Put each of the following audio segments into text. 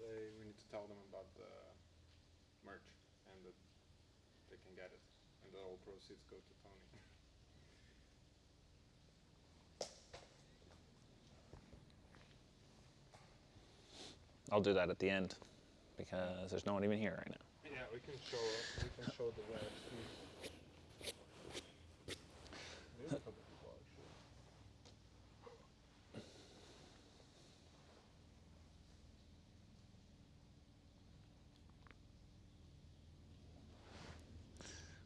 We need to tell them about the merch and that they can get it, and the all proceeds go to Tony. I'll do that at the end because there's no one even here right now. Yeah, we can show the web. There's a couple people actually.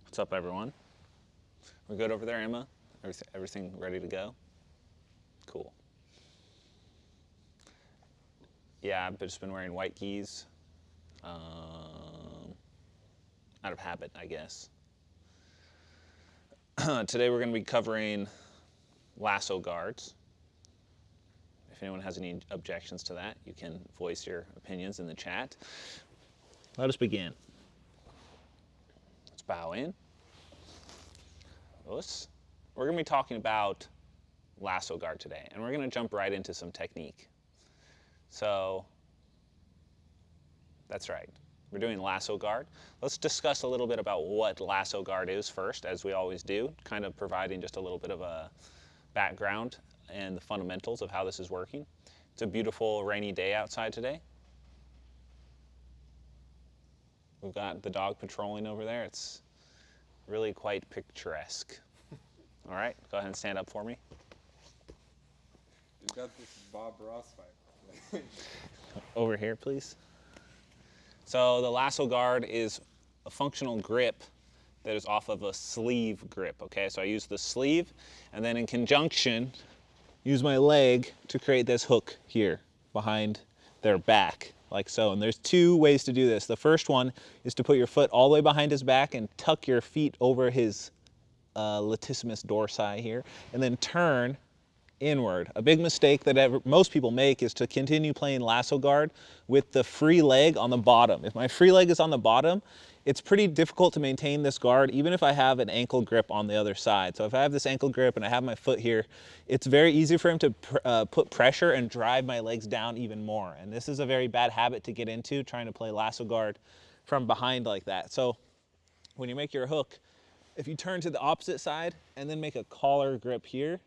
What's up, everyone? We're good over there, Emma? Everything ready to go? Cool. Yeah, I've just been wearing white keys. Out of habit, I guess. Today we're going to be covering lasso guards. If anyone has any objections to that, you can voice your opinions in the chat. Let us begin. Let's bow in. We're going to be talking about lasso guard today, and we're going to jump right into some technique. So, that's right. We're doing lasso guard. Let's discuss a little bit about what lasso guard is first, as we always do, kind of providing just a little bit of a background and the fundamentals of how this is working. It's a beautiful rainy day outside today. We've got the dog patrolling over there. It's really quite picturesque. All right, go ahead and stand up for me. You got this Bob Ross vibe. Over here, please. So the lasso guard is a functional grip that is off of a sleeve grip, okay? So I use the sleeve, and then in conjunction, use my leg to create this hook here behind their back, like so. And there's two ways to do this. The first one is to put your foot all the way behind his back and tuck your feet over his latissimus dorsi here, and then turn inward. A big mistake that most people make is to continue playing lasso guard with the free leg on the bottom. If my free leg is on the bottom, it's pretty difficult to maintain this guard even if I have an ankle grip on the other side. So if I have this ankle grip and I have my foot here, it's very easy for him to put pressure and drive my legs down even more. And this is a very bad habit to get into, trying to play lasso guard from behind like that. So when you make your hook, if you turn to the opposite side and then make a collar grip here,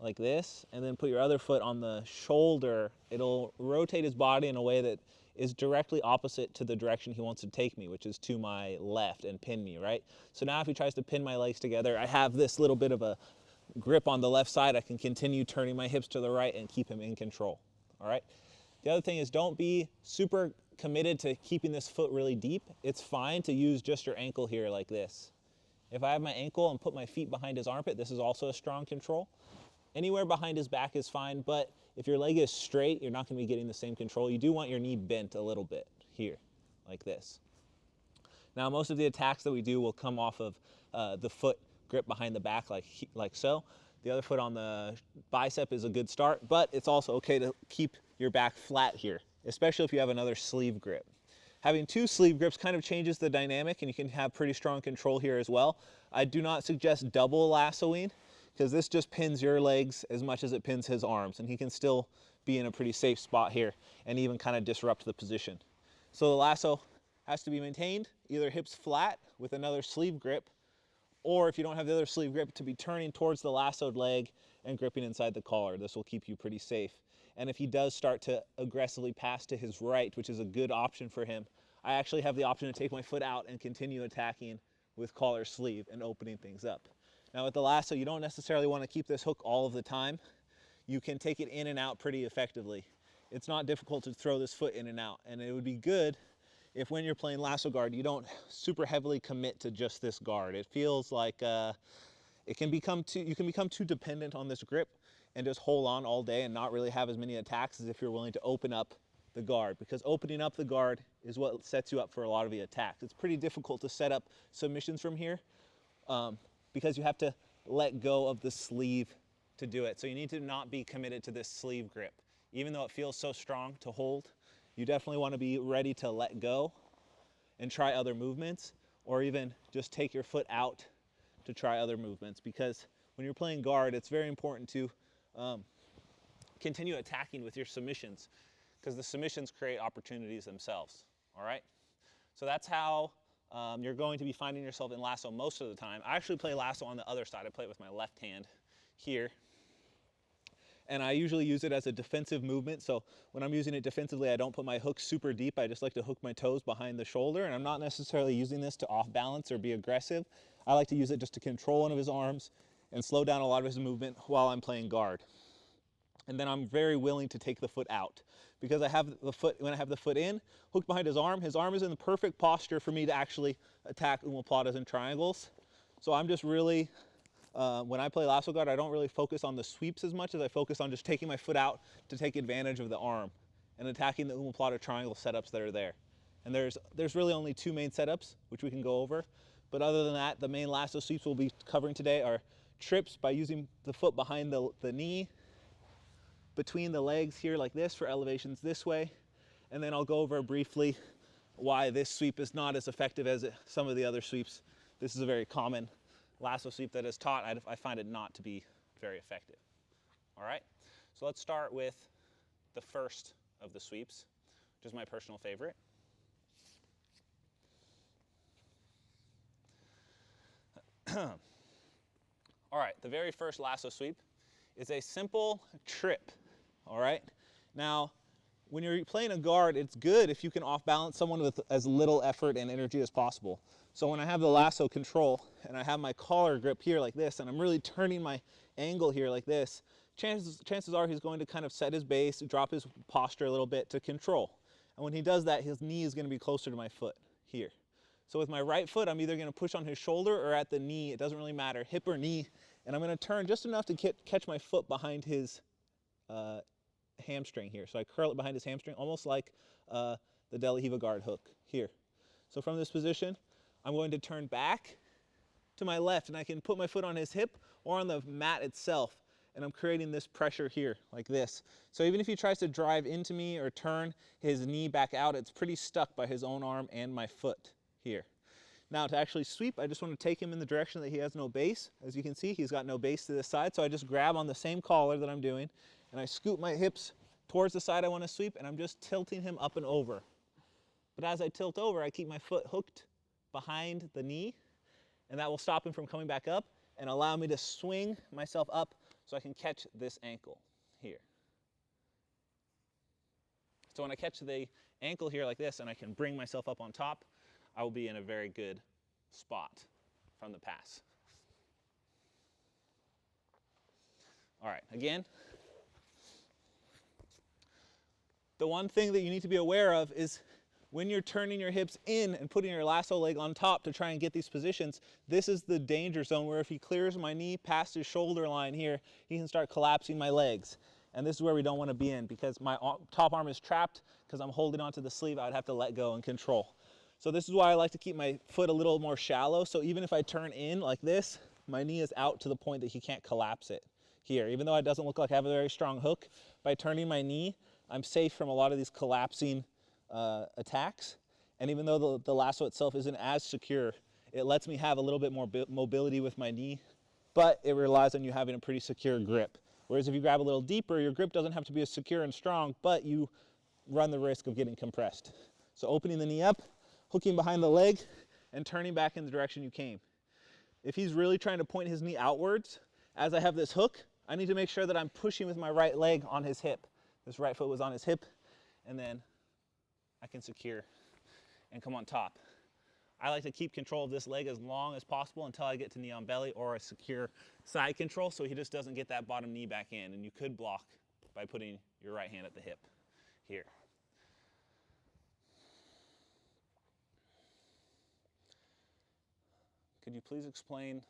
like this, and then put your other foot on the shoulder, it'll rotate his body in a way that is directly opposite to the direction he wants to take me, which is to my left, and pin me, right? So now if he tries to pin my legs together, I have this little bit of a grip on the left side. I can continue turning my hips to the right and keep him in control, all right? The other thing is, don't be super committed to keeping this foot really deep. It's fine to use just your ankle here like this. If I have my ankle and put my feet behind his armpit, this is also a strong control. Anywhere behind his back is fine, but if your leg is straight, you're not going to be getting the same control. You do want your knee bent a little bit here, like this. Now, most of the attacks that we do will come off of the foot grip behind the back, like so. The other foot on the bicep is a good start, but it's also okay to keep your back flat here, especially if you have another sleeve grip. Having two sleeve grips kind of changes the dynamic, and you can have pretty strong control here as well. I do not suggest double lassoing, because this just pins your legs as much as it pins his arms, and he can still be in a pretty safe spot here and even kind of disrupt the position. So the lasso has to be maintained, either hips flat with another sleeve grip, or if you don't have the other sleeve grip, to be turning towards the lassoed leg and gripping inside the collar. This will keep you pretty safe. And if he does start to aggressively pass to his right, which is a good option for him, I actually have the option to take my foot out and continue attacking with collar sleeve and opening things up. Now with the lasso, you don't necessarily want to keep this hook all of the time. You can take it in and out pretty effectively. It's not difficult to throw this foot in and out, and it would be good if when you're playing lasso guard, you don't super heavily commit to just this guard. It feels like you can become too dependent on this grip and just hold on all day and not really have as many attacks as if you're willing to open up the guard, because opening up the guard is what sets you up for a lot of the attacks. It's pretty difficult to set up submissions from here because you have to let go of the sleeve to do it. So you need to not be committed to this sleeve grip. Even though it feels so strong to hold, you definitely want to be ready to let go and try other movements, or even just take your foot out to try other movements, because when you're playing guard, it's very important to continue attacking with your submissions, because the submissions create opportunities themselves, all right? So that's how you're going to be finding yourself in lasso most of the time. I actually play lasso on the other side. I play it with my left hand here. And I usually use it as a defensive movement. So when I'm using it defensively, I don't put my hook super deep. I just like to hook my toes behind the shoulder. And I'm not necessarily using this to off balance or be aggressive. I like to use it just to control one of his arms and slow down a lot of his movement while I'm playing guard. And then I'm very willing to take the foot out, because I have the foot, when I have the foot in, hooked behind his arm is in the perfect posture for me to actually attack omoplatas and triangles. So I'm just really, when I play lasso guard, I don't really focus on the sweeps as much as I focus on just taking my foot out to take advantage of the arm and attacking the omoplata triangle setups that are there. And there's really only two main setups, which we can go over. But other than that, the main lasso sweeps we'll be covering today are trips by using the foot behind the knee, between the legs here like this for elevations this way. And then I'll go over briefly why this sweep is not as effective as some of the other sweeps. This is a very common lasso sweep that is taught. I find it not to be very effective. All right, so let's start with the first of the sweeps, which is my personal favorite. All right, the very first lasso sweep is a simple trip, all right? Now, when you're playing a guard, it's good if you can off-balance someone with as little effort and energy as possible. So when I have the lasso control and I have my collar grip here like this, and I'm really turning my angle here like this, chances are he's going to kind of set his base, drop his posture a little bit to control. And when he does that, his knee is going to be closer to my foot here. So with my right foot, I'm either going to push on his shoulder or at the knee. It doesn't really matter, hip or knee. And I'm going to turn just enough to catch my foot behind his hamstring here. So I curl it behind his hamstring, almost like the De La Riva guard hook here. So from this position, I'm going to turn back to my left, and I can put my foot on his hip or on the mat itself. And I'm creating this pressure here, like this. So even if he tries to drive into me or turn his knee back out, it's pretty stuck by his own arm and my foot here. Now to actually sweep, I just want to take him in the direction that he has no base. As you can see, he's got no base to this side, so I just grab on the same collar that I'm doing, and I scoop my hips towards the side I want to sweep, and I'm just tilting him up and over. But as I tilt over, I keep my foot hooked behind the knee, and that will stop him from coming back up and allow me to swing myself up so I can catch this ankle here. So when I catch the ankle here like this and I can bring myself up on top, I will be in a very good spot from the pass. All right, again, the one thing that you need to be aware of is when you're turning your hips in and putting your lasso leg on top to try and get these positions, this is the danger zone where if he clears my knee past his shoulder line here, he can start collapsing my legs. And this is where we don't want to be in, because my top arm is trapped because I'm holding onto the sleeve. I'd have to let go and control. So this is why I like to keep my foot a little more shallow. So even if I turn in like this, my knee is out to the point that he can't collapse it here. Even though it doesn't look like I have a very strong hook, by turning my knee, I'm safe from a lot of these collapsing attacks. And even though the lasso itself isn't as secure, it lets me have a little bit more mobility with my knee, but it relies on you having a pretty secure grip. Whereas if you grab a little deeper, your grip doesn't have to be as secure and strong, but you run the risk of getting compressed. So opening the knee up, hooking behind the leg, and turning back in the direction you came. If he's really trying to point his knee outwards, as I have this hook, I need to make sure that I'm pushing with my right leg on his hip. This right foot was on his hip, and then I can secure and come on top. I like to keep control of this leg as long as possible until I get to knee on belly or a secure side control, so he just doesn't get that bottom knee back in. And you could block by putting your right hand at the hip here. Could you please explain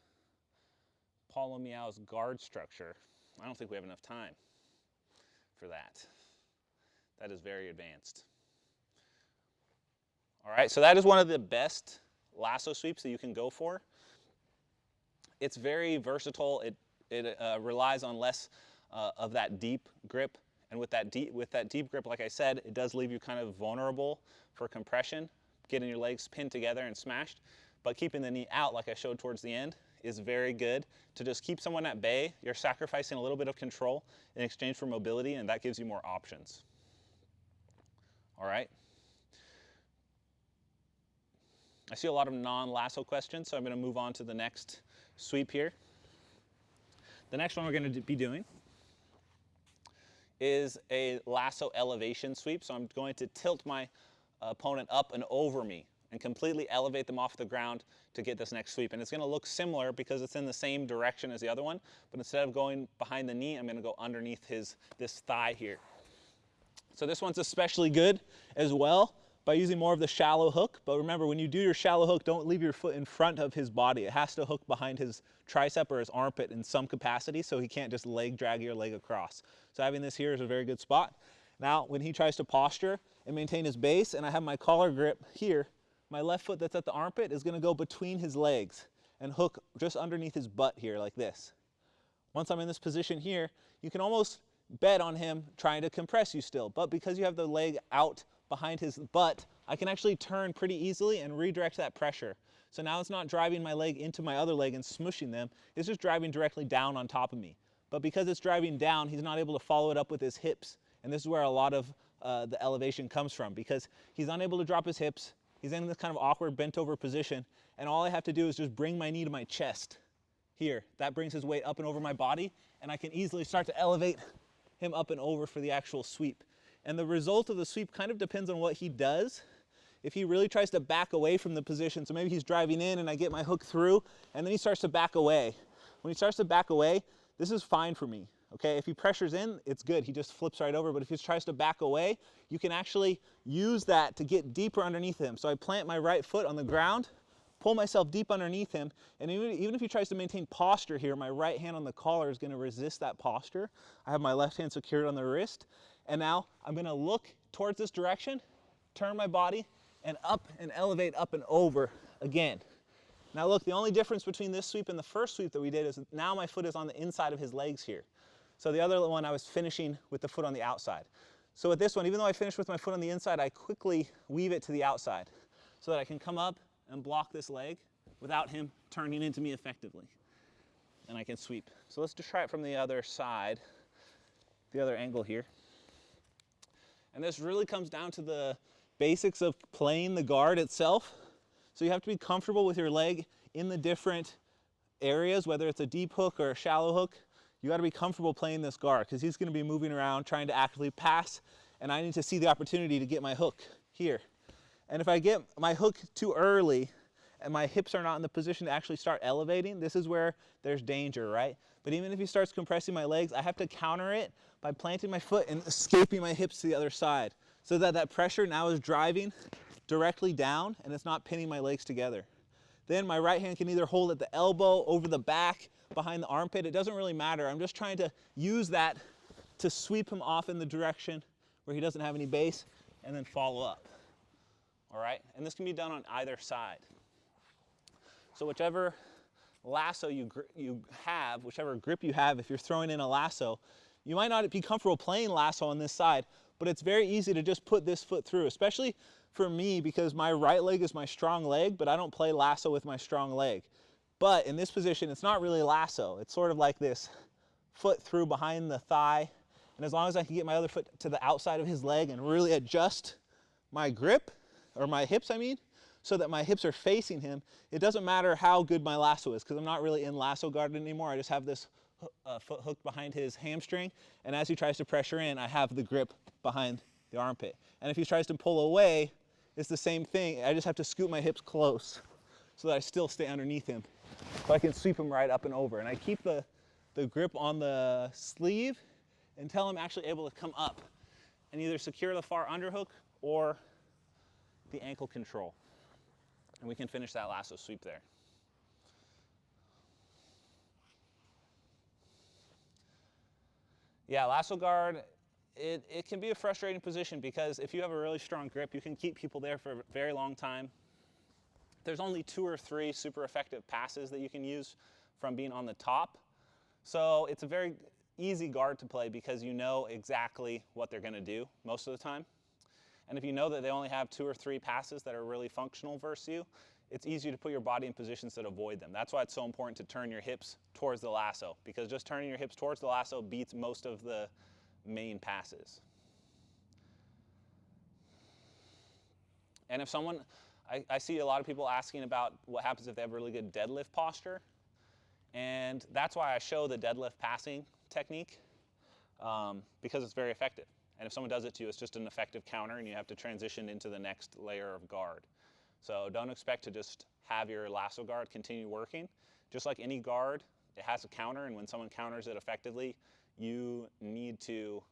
Paulo Miao's guard structure? I don't think we have enough time for that. That is very advanced. All right, so that is one of the best lasso sweeps that you can go for. It's very versatile. It relies on less of that deep grip. And with that deep grip, like I said, it does leave you kind of vulnerable for compression, getting your legs pinned together and smashed. But keeping the knee out, like I showed towards the end, is very good to just keep someone at bay. You're sacrificing a little bit of control in exchange for mobility, and that gives you more options. All right. I see a lot of non-lasso questions, so I'm going to move on to the next sweep here. The next one we're going to be doing is a lasso elevation sweep. So I'm going to tilt my opponent up and over me and completely elevate them off the ground to get this next sweep. And it's going to look similar because it's in the same direction as the other one, but instead of going behind the knee, I'm going to go underneath this thigh here. So this one's especially good as well by using more of the shallow hook. But remember, when you do your shallow hook, don't leave your foot in front of his body. It has to hook behind his tricep or his armpit in some capacity, so he can't just leg drag your leg across. So having this here is a very good spot. Now, when he tries to posture and maintain his base, and I have my collar grip here, my left foot that's at the armpit is going to go between his legs and hook just underneath his butt here like this. Once I'm in this position here, you can almost bet on him trying to compress you still, but because you have the leg out behind his butt, I can actually turn pretty easily and redirect that pressure. So now it's not driving my leg into my other leg and smushing them, it's just driving directly down on top of me. But because it's driving down, he's not able to follow it up with his hips, and this is where a lot of the elevation comes from, because he's unable to drop his hips, he's in this kind of awkward bent over position, and all I have to do is just bring my knee to my chest here. That brings his weight up and over my body, and I can easily start to elevate him up and over for the actual sweep. And the result of the sweep kind of depends on what he does. If he really tries to back away from the position, so maybe he's driving in and I get my hook through, and then he starts to back away. When he starts to back away, this is fine for me, okay? If he pressures in, it's good. He just flips right over. But if he tries to back away, you can actually use that to get deeper underneath him. So I plant my right foot on the ground, pull myself deep underneath him, and even if he tries to maintain posture here, my right hand on the collar is going to resist that posture. I have my left hand secured on the wrist, and now I'm going to look towards this direction, turn my body, and up and elevate up and over again. Now look, the only difference between this sweep and the first sweep that we did is now my foot is on the inside of his legs here. So the other one I was finishing with the foot on the outside. So with this one, even though I finished with my foot on the inside, I quickly weave it to the outside so that I can come up and block this leg without him turning into me effectively. And I can sweep. So let's just try it from the other side, the other angle here. And this really comes down to the basics of playing the guard itself. So you have to be comfortable with your leg in the different areas, whether it's a deep hook or a shallow hook. You got to be comfortable playing this guard because he's going to be moving around trying to actively pass, and I need to see the opportunity to get my hook here. And if I get my hook too early and my hips are not in the position to actually start elevating, this is where there's danger, right? But even if he starts compressing my legs, I have to counter it by planting my foot and escaping my hips to the other side so that that pressure now is driving directly down and it's not pinning my legs together. Then my right hand can either hold at the elbow, over the back, behind the armpit. It doesn't really matter. I'm just trying to use that to sweep him off in the direction where he doesn't have any base and then follow up. All right? And this can be done on either side. So whichever lasso you have, whichever grip you have, if you're throwing in a lasso, you might not be comfortable playing lasso on this side, but it's very easy to just put this foot through, especially for me because my right leg is my strong leg, but I don't play lasso with my strong leg. But in this position, it's not really lasso. It's sort of like this foot through behind the thigh. And as long as I can get my other foot to the outside of his leg and really adjust my grip, or my hips, I mean, so that my hips are facing him, it doesn't matter how good my lasso is, because I'm not really in lasso guard anymore. I just have this foot hooked behind his hamstring, and as he tries to pressure in, I have the grip behind the armpit. And if he tries to pull away, it's the same thing. I just have to scoot my hips close so that I still stay underneath him, so I can sweep him right up and over. And I keep the grip on the sleeve until I'm actually able to come up and either secure the far underhook or the ankle control. And we can finish that lasso sweep there. Yeah, lasso guard, it can be a frustrating position because if you have a really strong grip, you can keep people there for a very long time. There's only 2 or 3 super effective passes that you can use from being on the top. So it's a very easy guard to play because you know exactly what they're going to do most of the time. And if you know that they only have 2 or 3 passes that are really functional versus you, it's easy to put your body in positions that avoid them. That's why it's so important to turn your hips towards the lasso, because just turning your hips towards the lasso beats most of the main passes. And if someone, I see a lot of people asking about what happens if they have really good deadlift posture. And that's why I show the deadlift passing technique, because it's very effective. And if someone does it to you, it's just an effective counter, and you have to transition into the next layer of guard. So don't expect to just have your lasso guard continue working. Just like any guard, it has a counter, and when someone counters it effectively, you need to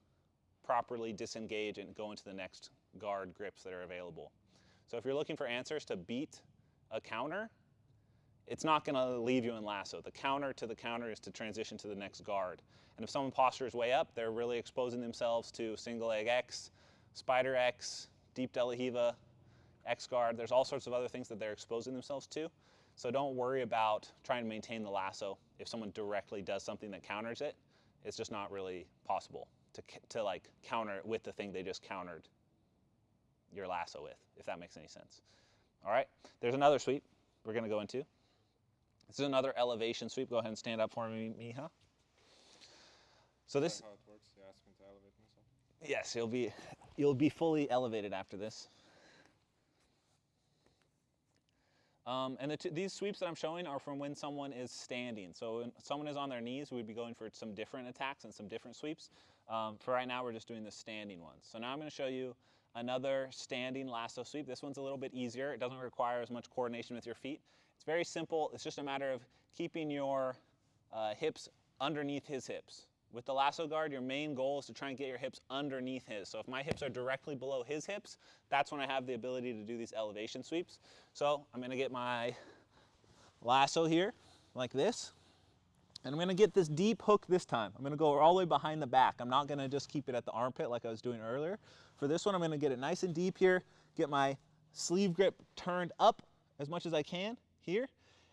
properly disengage and go into the next guard grips that are available. So if you're looking for answers to beat a counter, it's not going to leave you in lasso. The counter to the counter is to transition to the next guard. And if someone postures way up, they're really exposing themselves to single leg X, spider X, deep De La Riva, X guard. There's all sorts of other things that they're exposing themselves to. So don't worry about trying to maintain the lasso. If someone directly does something that counters it, it's just not really possible to like counter it with the thing they just countered your lasso with, if that makes any sense. All right, there's another sweep we're going to go into. This is another elevation sweep. Go ahead and stand up for me, Miha. So this. Is that how it works? You asked me to elevate myself. Yes, you'll be fully elevated after this. And these sweeps that I'm showing are from when someone is standing. So when someone is on their knees, we'd be going for some different attacks and some different sweeps. For right now, we're just doing the standing ones. So now I'm going to show you another standing lasso sweep. This one's a little bit easier. It doesn't require as much coordination with your feet. It's very simple. It's just a matter of keeping your hips underneath his hips. With the lasso guard, your main goal is to try and get your hips underneath his. So if my hips are directly below his hips, that's when I have the ability to do these elevation sweeps. So I'm going to get my lasso here, like this. And I'm going to get this deep hook this time. I'm going to go all the way behind the back. I'm not going to just keep it at the armpit like I was doing earlier. For this one, I'm going to get it nice and deep here, get my sleeve grip turned up as much as I can here.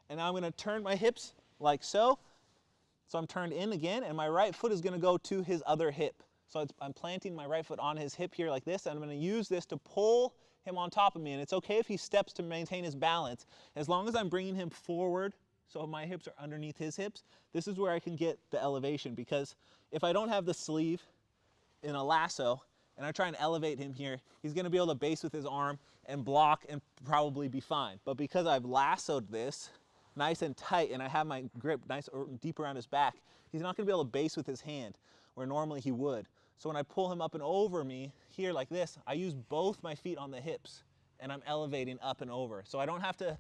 And now I'm going to turn my hips like so. So I'm turned in again, and my right foot is going to go to his other hip. So I'm planting my right foot on his hip here like this, and I'm going to use this to pull him on top of me. And it's okay if he steps to maintain his balance, as long as I'm bringing him forward so my hips are underneath his hips. This is where I can get the elevation, because if I don't have the sleeve in a lasso and I try and elevate him here, he's going to be able to base with his arm and block and probably be fine. But because I've lassoed this nice and tight, and I have my grip nice or deep around his back, he's not going to be able to base with his hand where normally he would. So when I pull him up and over me here like this, I use both my feet on the hips, and I'm elevating up and over. So I don't have to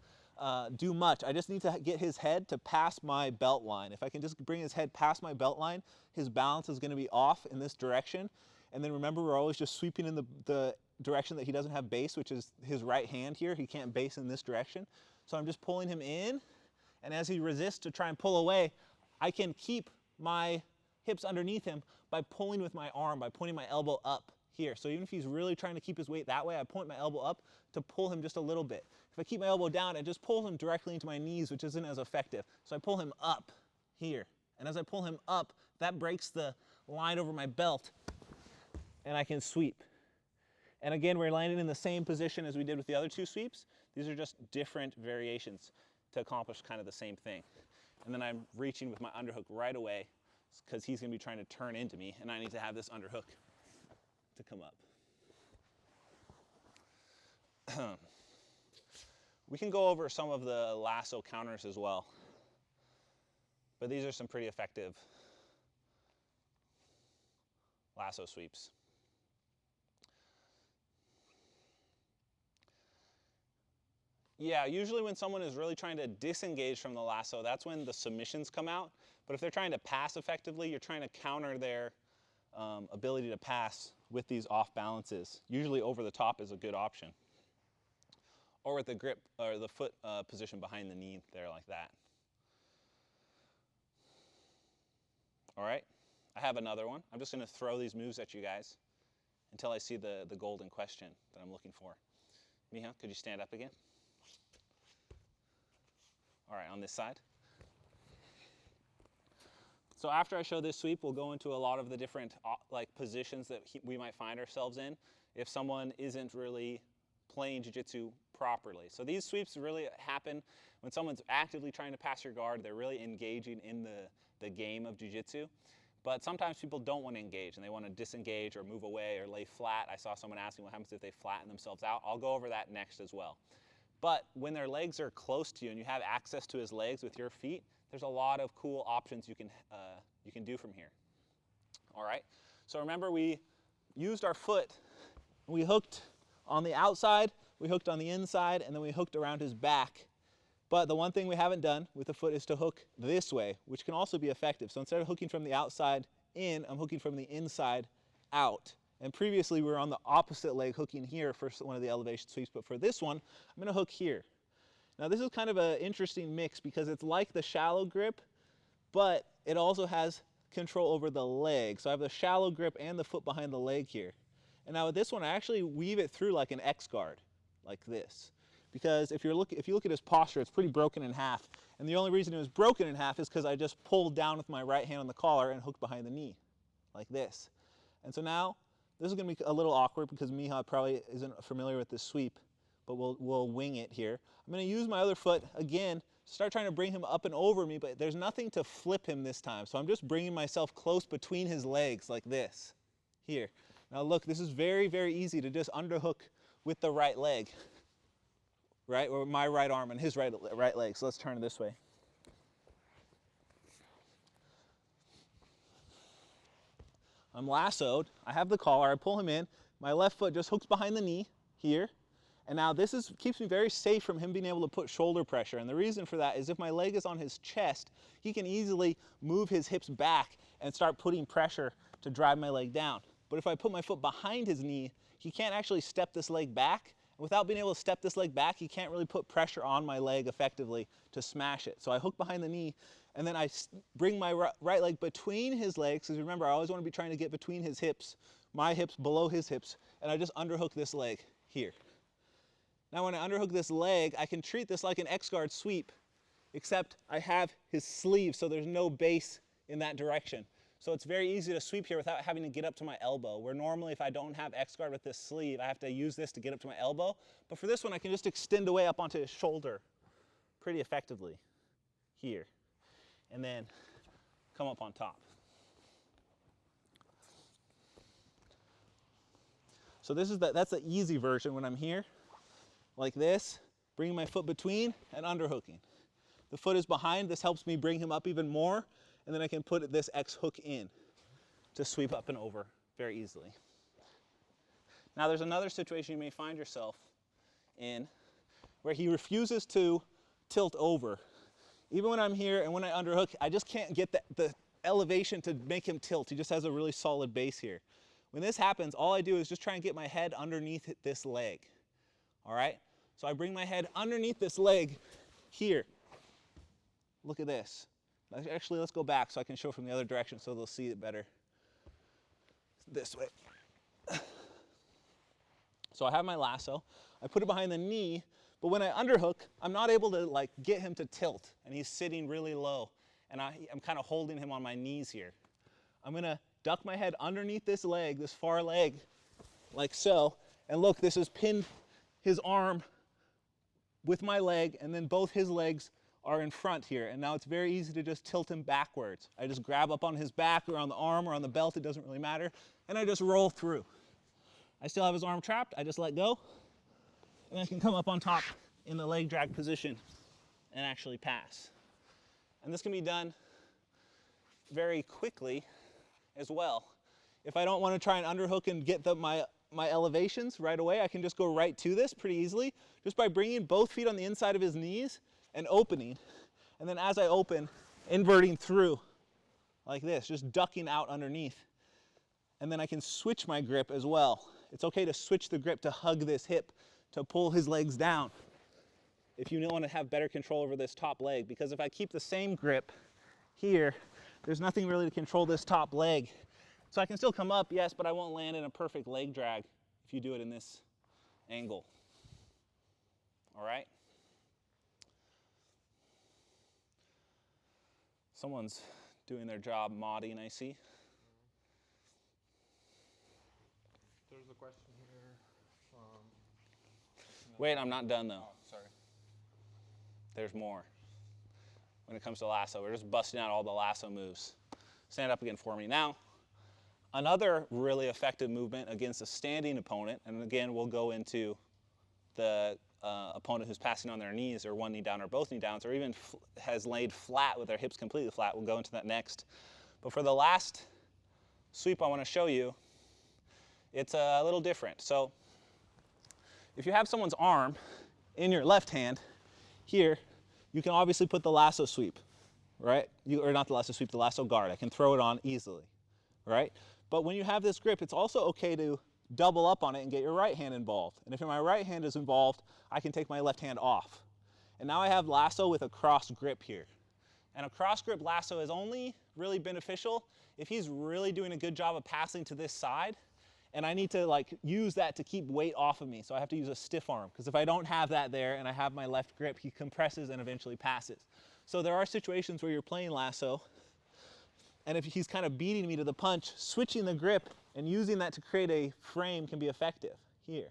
do much. I just need to get his head to pass my belt line. If I can just bring his head past my belt line, his balance is going to be off in this direction. And then remember, we're always just sweeping in the direction that he doesn't have base, which is his right hand here. He can't base in this direction. So I'm just pulling him in, and as he resists to try and pull away, I can keep my hips underneath him by pulling with my arm, by pointing my elbow up here. So even if he's really trying to keep his weight that way, I point my elbow up to pull him just a little bit. If I keep my elbow down, it just pulls him directly into my knees, which isn't as effective. So I pull him up here. And as I pull him up, that breaks the line over my belt, and I can sweep. And again, we're landing in the same position as we did with the other two sweeps. These are just different variations to accomplish kind of the same thing. And then I'm reaching with my underhook right away because he's going to be trying to turn into me, and I need to have this underhook to come up. We can go over some of the lasso counters as well, but these are some pretty effective lasso sweeps. Yeah, usually when someone is really trying to disengage from the lasso, that's when the submissions come out. But if they're trying to pass effectively, you're trying to counter their ability to pass with these off balances. Usually over the top is a good option. Or with the grip or the foot position behind the knee there like that. All right, I have another one. I'm just going to throw these moves at you guys until I see the golden question that I'm looking for. Miha, could you stand up again? All right, on this side. So after I show this sweep, we'll go into a lot of the different positions that we might find ourselves in if someone isn't really playing jiu-jitsu properly. So these sweeps really happen when someone's actively trying to pass your guard. They're really engaging in the game of jiu-jitsu. But sometimes people don't want to engage and they want to disengage or move away or lay flat. I saw someone asking what happens if they flatten themselves out. I'll go over that next as well. But when their legs are close to you and you have access to his legs with your feet, there's a lot of cool options you can do from here. All right, so remember we used our foot, we hooked on the outside, we hooked on the inside, and then we hooked around his back. But the one thing we haven't done with the foot is to hook this way, which can also be effective. So instead of hooking from the outside in, I'm hooking from the inside out. And previously we were on the opposite leg hooking here for one of the elevation sweeps, but for this one, I'm going to hook here. Now this is kind of an interesting mix because it's like the shallow grip, but it also has control over the leg. So I have the shallow grip and the foot behind the leg here. And now with this one, I actually weave it through like an X guard, like this. Because if you look at his posture, it's pretty broken in half. And the only reason it was broken in half is because I just pulled down with my right hand on the collar and hooked behind the knee, like this. And so now, this is going to be a little awkward because Miha probably isn't familiar with this sweep, but we'll wing it here. I'm going to use my other foot again, start trying to bring him up and over me, but there's nothing to flip him this time. So I'm just bringing myself close between his legs like this, here. Now look, this is very, very easy to just underhook with the right leg, right? Or my right arm and his right leg. So let's turn it this way. I'm lassoed, I have the collar, I pull him in, my left foot just hooks behind the knee here, and now this keeps me very safe from him being able to put shoulder pressure, and the reason for that is if my leg is on his chest, he can easily move his hips back and start putting pressure to drive my leg down. But if I put my foot behind his knee, he can't actually step this leg back. Without being able to step this leg back, he can't really put pressure on my leg effectively to smash it. So I hook behind the knee, and then I bring my right leg between his legs, because remember, I always want to be trying to get between his hips, my hips below his hips, and I just underhook this leg here. Now when I underhook this leg, I can treat this like an X-guard sweep, except I have his sleeve, so there's no base in that direction. So it's very easy to sweep here without having to get up to my elbow, where normally if I don't have X-guard with this sleeve, I have to use this to get up to my elbow. But for this one, I can just extend away up onto his shoulder pretty effectively here, and then come up on top. So this is that's the easy version when I'm here, like this, bringing my foot between and underhooking. The foot is behind, this helps me bring him up even more, and then I can put this X hook in to sweep up and over very easily. Now there's another situation you may find yourself in where he refuses to tilt over. Even when I'm here and when I underhook, I just can't get the elevation to make him tilt. He just has a really solid base here. When this happens, all I do is just try and get my head underneath this leg. All right? So I bring my head underneath this leg here. Look at this. Actually, let's go back so I can show from the other direction so they'll see it better. This way. So I have my lasso. I put it behind the knee, but when I underhook, I'm not able to like get him to tilt, and he's sitting really low, and I'm kind of holding him on my knees here. I'm gonna duck my head underneath this leg, this far leg, like so, and look, this has pinned his arm with my leg, and then both his legs are in front here, and now it's very easy to just tilt him backwards. I just grab up on his back or on the arm or on the belt, it doesn't really matter, and I just roll through. I still have his arm trapped, I just let go, and I can come up on top in the leg drag position and actually pass. And this can be done very quickly as well. If I don't want to try and underhook and get my elevations right away, I can just go right to this pretty easily, just by bringing both feet on the inside of his knees and opening. And then as I open, inverting through like this, just ducking out underneath. And then I can switch my grip as well. It's okay to switch the grip to hug this hip, to pull his legs down if you want to have better control over this top leg. Because if I keep the same grip here, there's nothing really to control this top leg. So I can still come up, yes, but I won't land in a perfect leg drag if you do it in this angle. All right? Someone's doing their job modding, I see. There's a question here from... Wait, I'm not done though. Oh, sorry. There's more. When it comes to lasso, we're just busting out all the lasso moves. Stand up again for me. Now, another really effective movement against a standing opponent, and again, we'll go into the opponent who's passing on their knees or one knee down or both knee downs, or even has laid flat with their hips completely flat. We'll go into that next. But for the last sweep I want to show you, it's a little different. So if you have someone's arm in your left hand here, you can obviously put the lasso sweep, right? Or not the lasso sweep, the lasso guard. I can throw it on easily, right? But when you have this grip, it's also okay to double up on it and get your right hand involved. And if my right hand is involved, I can take my left hand off. And now I have lasso with a cross grip here. And a cross grip lasso is only really beneficial if he's really doing a good job of passing to this side, and I need to like use that to keep weight off of me. So I have to use a stiff arm, because if I don't have that there and I have my left grip, he compresses and eventually passes. So there are situations where you're playing lasso, and if he's kind of beating me to the punch, switching the grip and using that to create a frame can be effective here.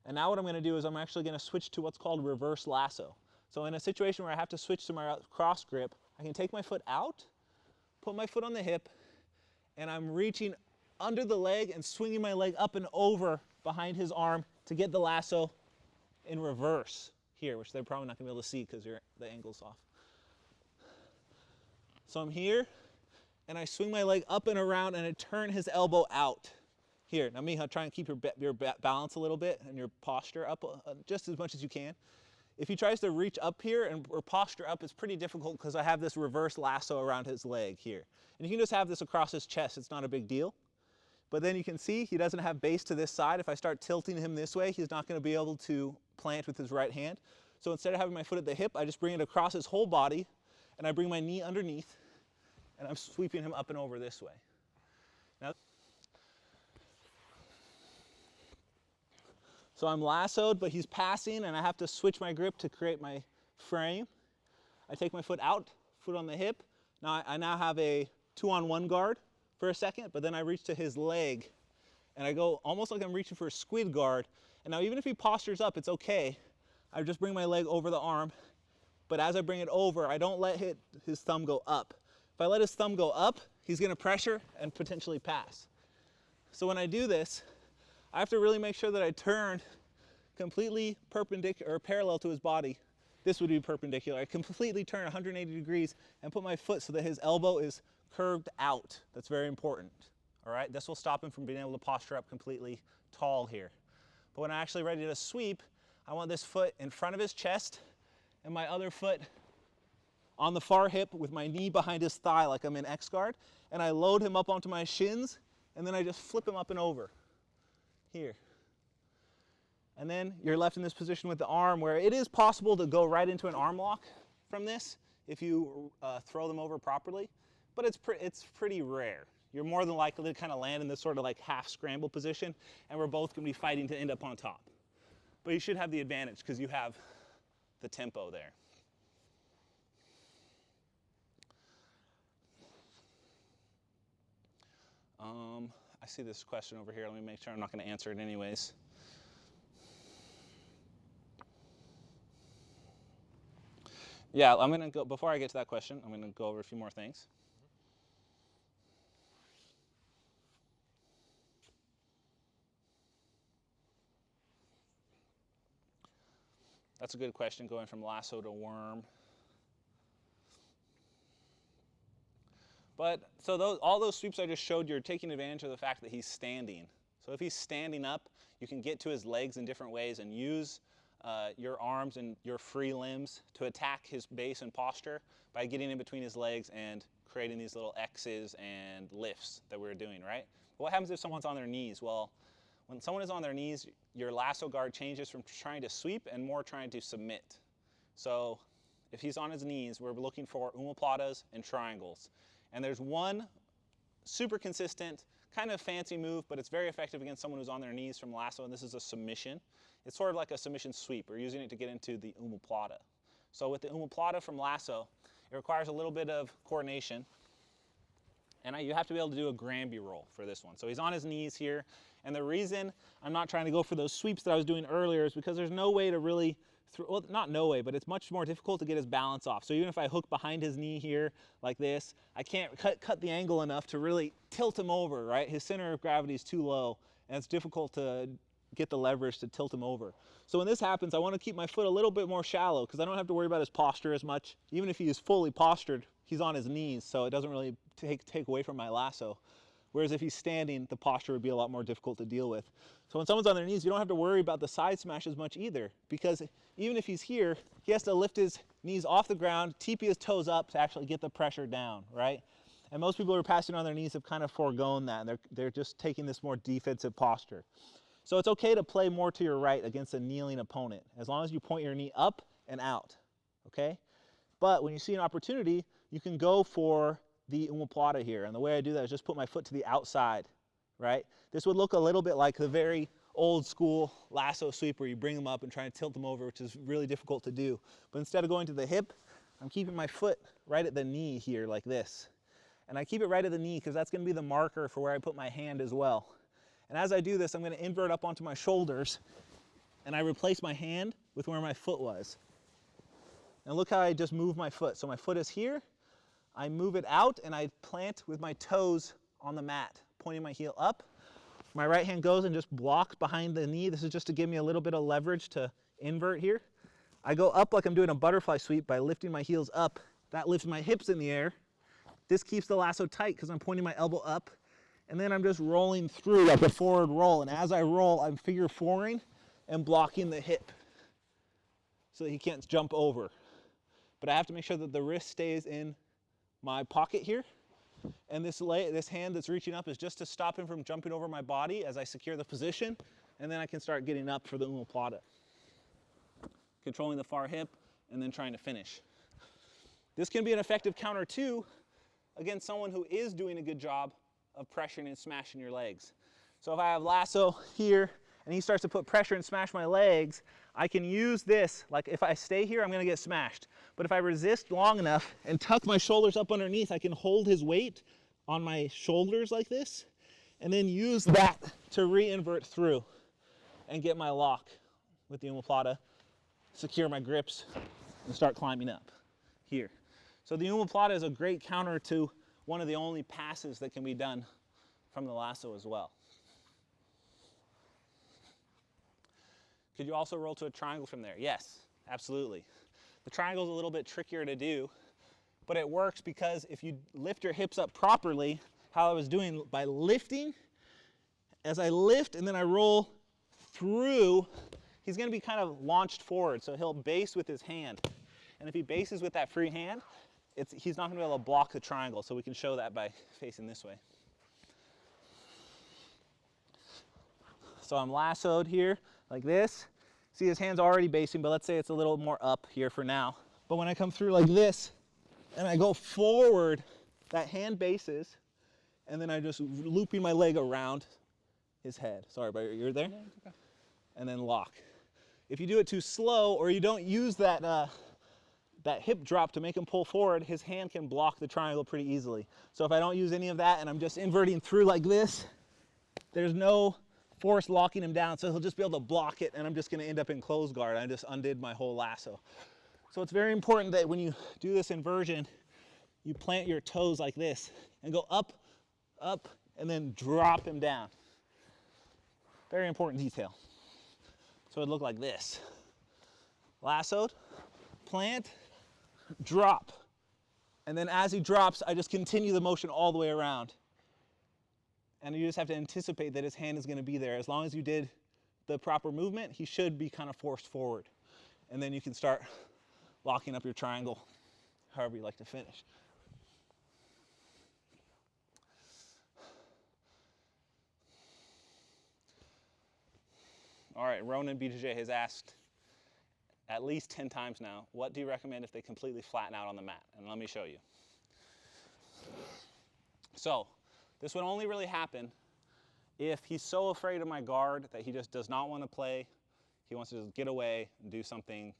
And now what I'm going to do is I'm actually going to switch to what's called reverse lasso. So in a situation where I have to switch to my cross grip, I can take my foot out, put my foot on the hip, and I'm reaching under the leg and swinging my leg up and over behind his arm to get the lasso in reverse here, which they're probably not going to be able to see because the angle's off. So I'm here, and I swing my leg up and around, and I turn his elbow out. Here, now Miha, try and keep your balance a little bit and your posture up just as much as you can. If he tries to reach up here or posture up, it's pretty difficult because I have this reverse lasso around his leg here. And you can just have this across his chest, it's not a big deal. But then you can see he doesn't have base to this side. If I start tilting him this way, he's not going to be able to plant with his right hand. So instead of having my foot at the hip, I just bring it across his whole body, and I bring my knee underneath, and I'm sweeping him up and over this way. Now, so I'm lassoed, but he's passing, and I have to switch my grip to create my frame. I take my foot out, foot on the hip. Now I now have a 2-on-1 guard for a second, but then I reach to his leg, and I go almost like I'm reaching for a squid guard. And now even if he postures up, it's okay. I just bring my leg over the arm, but as I bring it over, I don't let his thumb go up. If I let his thumb go up, he's going to pressure and potentially pass. So when I do this, I have to really make sure that I turn completely perpendicular or parallel to his body. This would be perpendicular. I completely turn 180 degrees and put my foot so that his elbow is curved out. That's very important. All right, this will stop him from being able to posture up completely tall here. But when I'm actually ready to sweep, I want this foot in front of his chest and my other foot on the far hip with my knee behind his thigh like I'm in X guard, and I load him up onto my shins and then I just flip him up and over, here. And then you're left in this position with the arm where it is possible to go right into an arm lock from this if you throw them over properly, but it's pretty rare. You're more than likely to kind of land in this sort of like half scramble position, and we're both going to be fighting to end up on top. But you should have the advantage because you have the tempo there. I see this question over here. Let me make sure I'm not going to answer it anyways. Yeah, I'm going to go, before I get to that question, I'm going to go over a few more things. That's a good question, going from lasso to worm. But so all those sweeps I just showed you are taking advantage of the fact that he's standing. So if he's standing up, you can get to his legs in different ways and use your arms and your free limbs to attack his base and posture by getting in between his legs and creating these little X's and lifts that we're doing, right? But what happens if someone's on their knees? Well, when someone is on their knees, your lasso guard changes from trying to sweep and more trying to submit. So if he's on his knees, we're looking for omoplatas and triangles. And there's one super consistent, kind of fancy move, but it's very effective against someone who's on their knees from lasso, and this is a submission. It's sort of like a submission sweep. We're using it to get into the omoplata. So with the omoplata from lasso, it requires a little bit of coordination, and you have to be able to do a Granby roll for this one. So he's on his knees here, and the reason I'm not trying to go for those sweeps that I was doing earlier is because there's no way to really, well, not no way, but it's much more difficult to get his balance off. So even if I hook behind his knee here like this, I can't cut the angle enough to really tilt him over, right? His center of gravity is too low, and it's difficult to get the leverage to tilt him over. So when this happens, I want to keep my foot a little bit more shallow because I don't have to worry about his posture as much. Even if he is fully postured, he's on his knees, so it doesn't really take away from my lasso. Whereas if he's standing, the posture would be a lot more difficult to deal with. So when someone's on their knees, you don't have to worry about the side smash as much either, because even if he's here, he has to lift his knees off the ground, TP his toes up to actually get the pressure down, right? And most people who are passing on their knees have kind of foregone that, and they're just taking this more defensive posture. So it's okay to play more to your right against a kneeling opponent, as long as you point your knee up and out, okay? But when you see an opportunity, you can go for the omoplata here, and the way I do that is just put my foot to the outside, right? This would look a little bit like the very old school lasso sweep where you bring them up and try to tilt them over, which is really difficult to do. But instead of going to the hip, I'm keeping my foot right at the knee here like this. And I keep it right at the knee because that's going to be the marker for where I put my hand as well. And as I do this, I'm going to invert up onto my shoulders, and I replace my hand with where my foot was. And look how I just move my foot. So my foot is here, I move it out, and I plant with my toes on the mat, pointing my heel up. My right hand goes and just blocks behind the knee. This is just to give me a little bit of leverage to invert here. I go up like I'm doing a butterfly sweep by lifting my heels up. That lifts my hips in the air. This keeps the lasso tight because I'm pointing my elbow up. And then I'm just rolling through like a forward roll. And as I roll, I'm figure fouring and blocking the hip so that he can't jump over. But I have to make sure that the wrist stays in my pocket here. And this hand that's reaching up is just to stop him from jumping over my body as I secure the position. And then I can start getting up for the omoplata. Controlling the far hip and then trying to finish. This can be an effective counter too against someone who is doing a good job of pressuring and smashing your legs. So if I have lasso here and he starts to put pressure and smash my legs, I can use this. Like if I stay here, I'm going to get smashed. But if I resist long enough and tuck my shoulders up underneath, I can hold his weight on my shoulders like this and then use that to re-invert through and get my lock with the omoplata, secure my grips, and start climbing up here. So the omoplata is a great counter to one of the only passes that can be done from the lasso as well. Could you also roll to a triangle from there? Yes, absolutely. The triangle is a little bit trickier to do, but it works because if you lift your hips up properly, how I was doing by lifting, as I lift and then I roll through, he's going to be kind of launched forward, so he'll base with his hand. And if he bases with that free hand, he's not going to be able to block the triangle, so we can show that by facing this way. So I'm lassoed here like this. See, his hand's already basing, but let's say it's a little more up here for now. But when I come through like this and I go forward, that hand bases, and then I just looping my leg around his head. Sorry, but you're there? Okay. And then lock. If you do it too slow, or you don't use that that hip drop to make him pull forward, his hand can block the triangle pretty easily. So if I don't use any of that and I'm just inverting through like this, there's no force locking him down, so he'll just be able to block it, and I'm just going to end up in close guard. I just undid my whole lasso. So it's very important that when you do this inversion, you plant your toes like this and go up, up, and then drop him down. Very important detail. So it'd look like this. Lassoed, plant, drop. And then as he drops, I just continue the motion all the way around. And you just have to anticipate that his hand is going to be there. As long as you did the proper movement, he should be kind of forced forward. And then you can start locking up your triangle, however you like to finish. All right, Ronan BJJ has asked at least 10 times now, what do you recommend if they completely flatten out on the mat? And let me show you. So, this would only really happen if he's so afraid of my guard that he just does not want to play. He wants to just get away and do something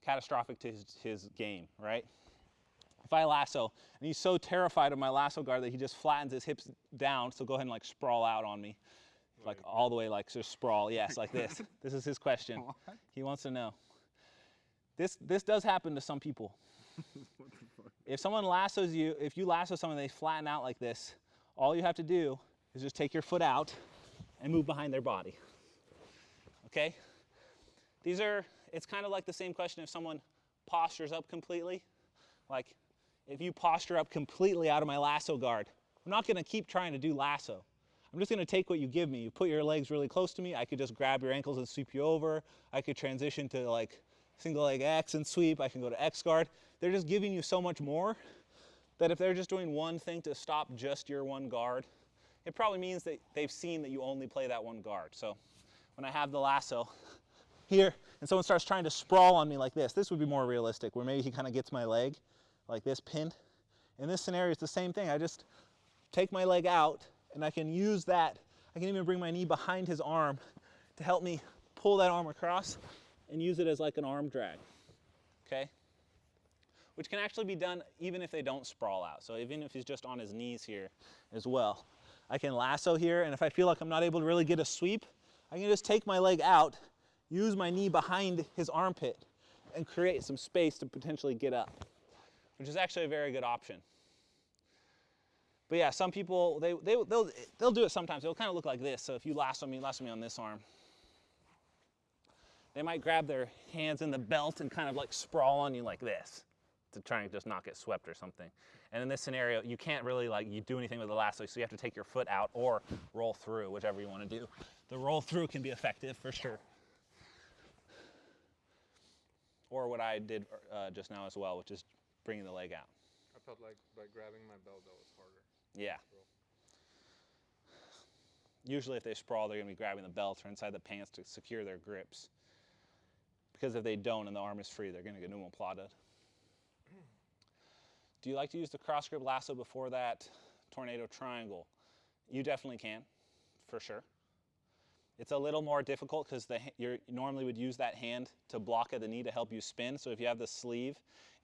catastrophic to his game, right? If I lasso, and he's so terrified of my lasso guard that he just flattens his hips down, so go ahead and like sprawl out on me. Like all the way, like just sprawl, yes, like this. This is his question. What? He wants to know. This does happen to some people. If someone lassos you, if you lasso someone and they flatten out like this, all you have to do is just take your foot out and move behind their body. Okay? It's kind of like the same question if someone postures up completely. Like, if you posture up completely out of my lasso guard, I'm not going to keep trying to do lasso. I'm just going to take what you give me. You put your legs really close to me, I could just grab your ankles and sweep you over. I could transition to like single leg X and sweep. I can go to X guard. They're just giving you so much more that if they're just doing one thing to stop just your one guard, it probably means that they've seen that you only play that one guard. So when I have the lasso here and someone starts trying to sprawl on me like this would be more realistic, where maybe he kind of gets my leg like this pinned. In this scenario, it's the same thing. I just take my leg out, and I can use that. I can even bring my knee behind his arm to help me pull that arm across and use it as like an arm drag, okay? Which can actually be done even if they don't sprawl out. So even if he's just on his knees here as well. I can lasso here, and if I feel like I'm not able to really get a sweep, I can just take my leg out, use my knee behind his armpit, and create some space to potentially get up, which is actually a very good option. But yeah, some people, they'll do it sometimes. It'll kind of look like this. So if you lasso me on this arm, they might grab their hands in the belt and kind of like sprawl on you like this to try and just not get swept or something. And in this scenario, you can't really you do anything with the lasso, so you have to take your foot out or roll through, whichever you want to do. The roll through can be effective for sure. Or what I did just now as well, which is bringing the leg out. I felt like by grabbing my belt that was harder. Yeah. Usually if they sprawl, they're going to be grabbing the belt or inside the pants to secure their grips. Because if they don't and the arm is free, they're going to get pneumoplotted. Do you like to use the cross grip lasso before that tornado triangle? You definitely can, for sure. It's a little more difficult because you normally would use that hand to block at the knee to help you spin. So if you have the sleeve,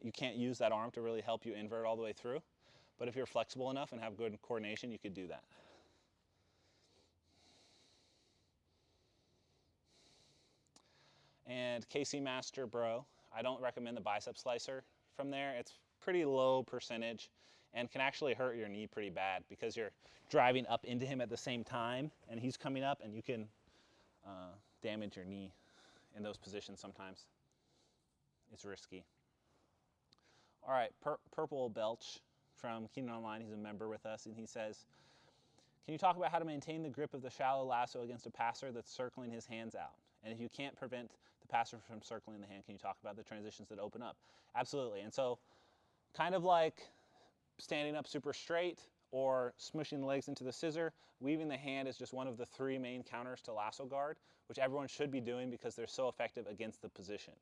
you can't use that arm to really help you invert all the way through. But if you're flexible enough and have good coordination, you could do that. And KC Master Bro, I don't recommend the bicep slicer from there. It's pretty low percentage and can actually hurt your knee pretty bad because you're driving up into him at the same time and he's coming up, and you can damage your knee in those positions sometimes. It's risky. All right, Purple Belch from Keenan Online, he's a member with us, and he says, can you talk about how to maintain the grip of the shallow lasso against a passer that's circling his hands out? And if you can't prevent the passer from circling the hand, can you talk about the transitions that open up? Absolutely. And so kind of like standing up super straight or smushing the legs into the scissor. Weaving the hand is just one of the 3 main counters to lasso guard, which everyone should be doing because they're so effective against the position.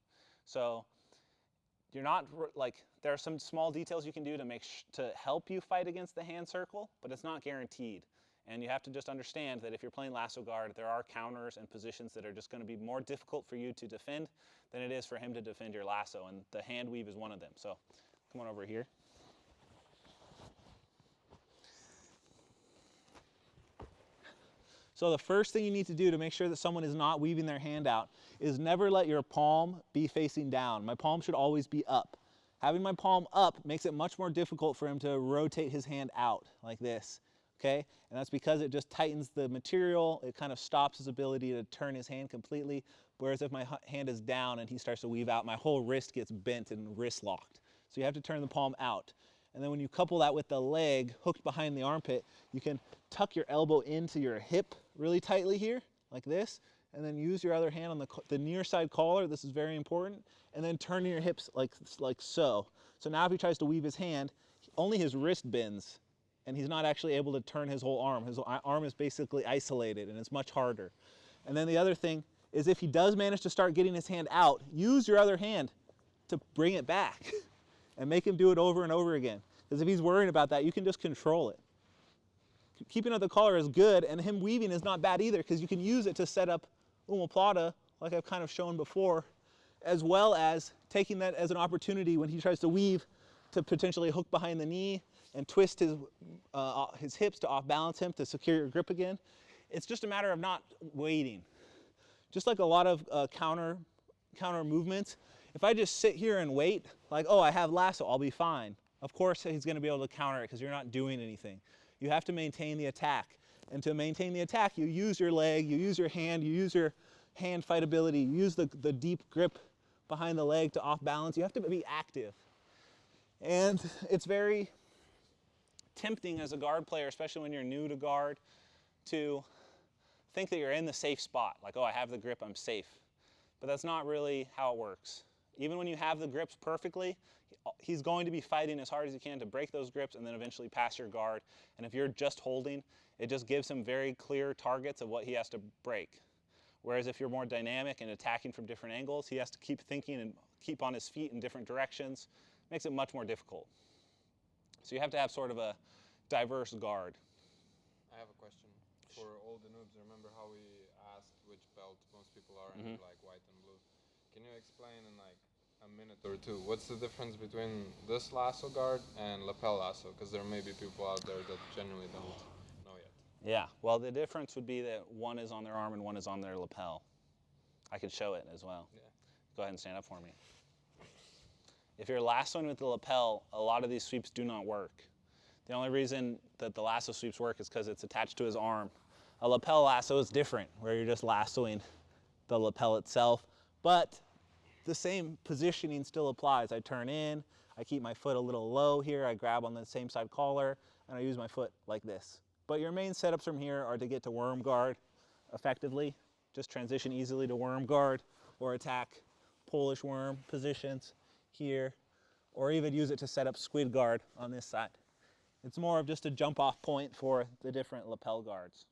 So you're not like, there are some small details you can do to help you fight against the hand circle, but it's not guaranteed. And you have to just understand that if you're playing lasso guard, there are counters and positions that are just going to be more difficult for you to defend than it is for him to defend your lasso, and the hand weave is one of them. So come on over here. So the first thing you need to do to make sure that someone is not weaving their hand out is never let your palm be facing down. My palm should always be up. Having my palm up makes it much more difficult for him to rotate his hand out like this, okay? And that's because it just tightens the material. It kind of stops his ability to turn his hand completely. Whereas if my hand is down and he starts to weave out, my whole wrist gets bent and wrist locked. So you have to turn the palm out. And then when you couple that with the leg hooked behind the armpit, you can tuck your elbow into your hip really tightly here, like this, and then use your other hand on the near side collar. This is very important. And then turn your hips like so. So now if he tries to weave his hand, only his wrist bends, and he's not actually able to turn his whole arm. His arm is basically isolated, and it's much harder. And then the other thing is, if he does manage to start getting his hand out, use your other hand to bring it back and make him do it over and over again. Because if he's worrying about that, you can just control it. Keeping up the collar is good, and him weaving is not bad either, because you can use it to set up omoplata, like I've kind of shown before, as well as taking that as an opportunity when he tries to weave to potentially hook behind the knee and twist his hips to off-balance him to secure your grip again. It's just a matter of not waiting. Just like a lot of counter movements, if I just sit here and wait, like, oh, I have lasso, I'll be fine. Of course he's going to be able to counter it because you're not doing anything. You have to maintain the attack. And to maintain the attack, you use your leg, you use your hand, you use your hand fight ability, you use the deep grip behind the leg to off balance. You have to be active. And it's very tempting as a guard player, especially when you're new to guard, to think that you're in the safe spot. Like, oh, I have the grip, I'm safe. But that's not really how it works. Even when you have the grips perfectly, he's going to be fighting as hard as he can to break those grips and then eventually pass your guard. And if you're just holding, it just gives him very clear targets of what he has to break. Whereas if you're more dynamic and attacking from different angles, he has to keep thinking and keep on his feet in different directions. Makes it much more difficult. So you have to have sort of a diverse guard. I have a question. For all the noobs, remember how we asked which belt most people are in, like white and blue? Can you explain in like a minute or two what's the difference between this lasso guard and lapel lasso? Because there may be people out there that genuinely don't know yet. Yeah, well, the difference would be that one is on their arm and one is on their lapel. I could show it as well. Yeah. Go ahead and stand up for me. If you're lassoing with the lapel, a lot of these sweeps do not work. The only reason that the lasso sweeps work is because it's attached to his arm. A lapel lasso is different, where you're just lassoing the lapel itself, but the same positioning still applies. I turn in, I keep my foot a little low here, I grab on the same side collar, and I use my foot like this. But your main setups from here are to get to worm guard effectively. Just transition easily to worm guard or attack Polish worm positions here, or even use it to set up squid guard on this side. It's more of just a jump off point for the different lapel guards.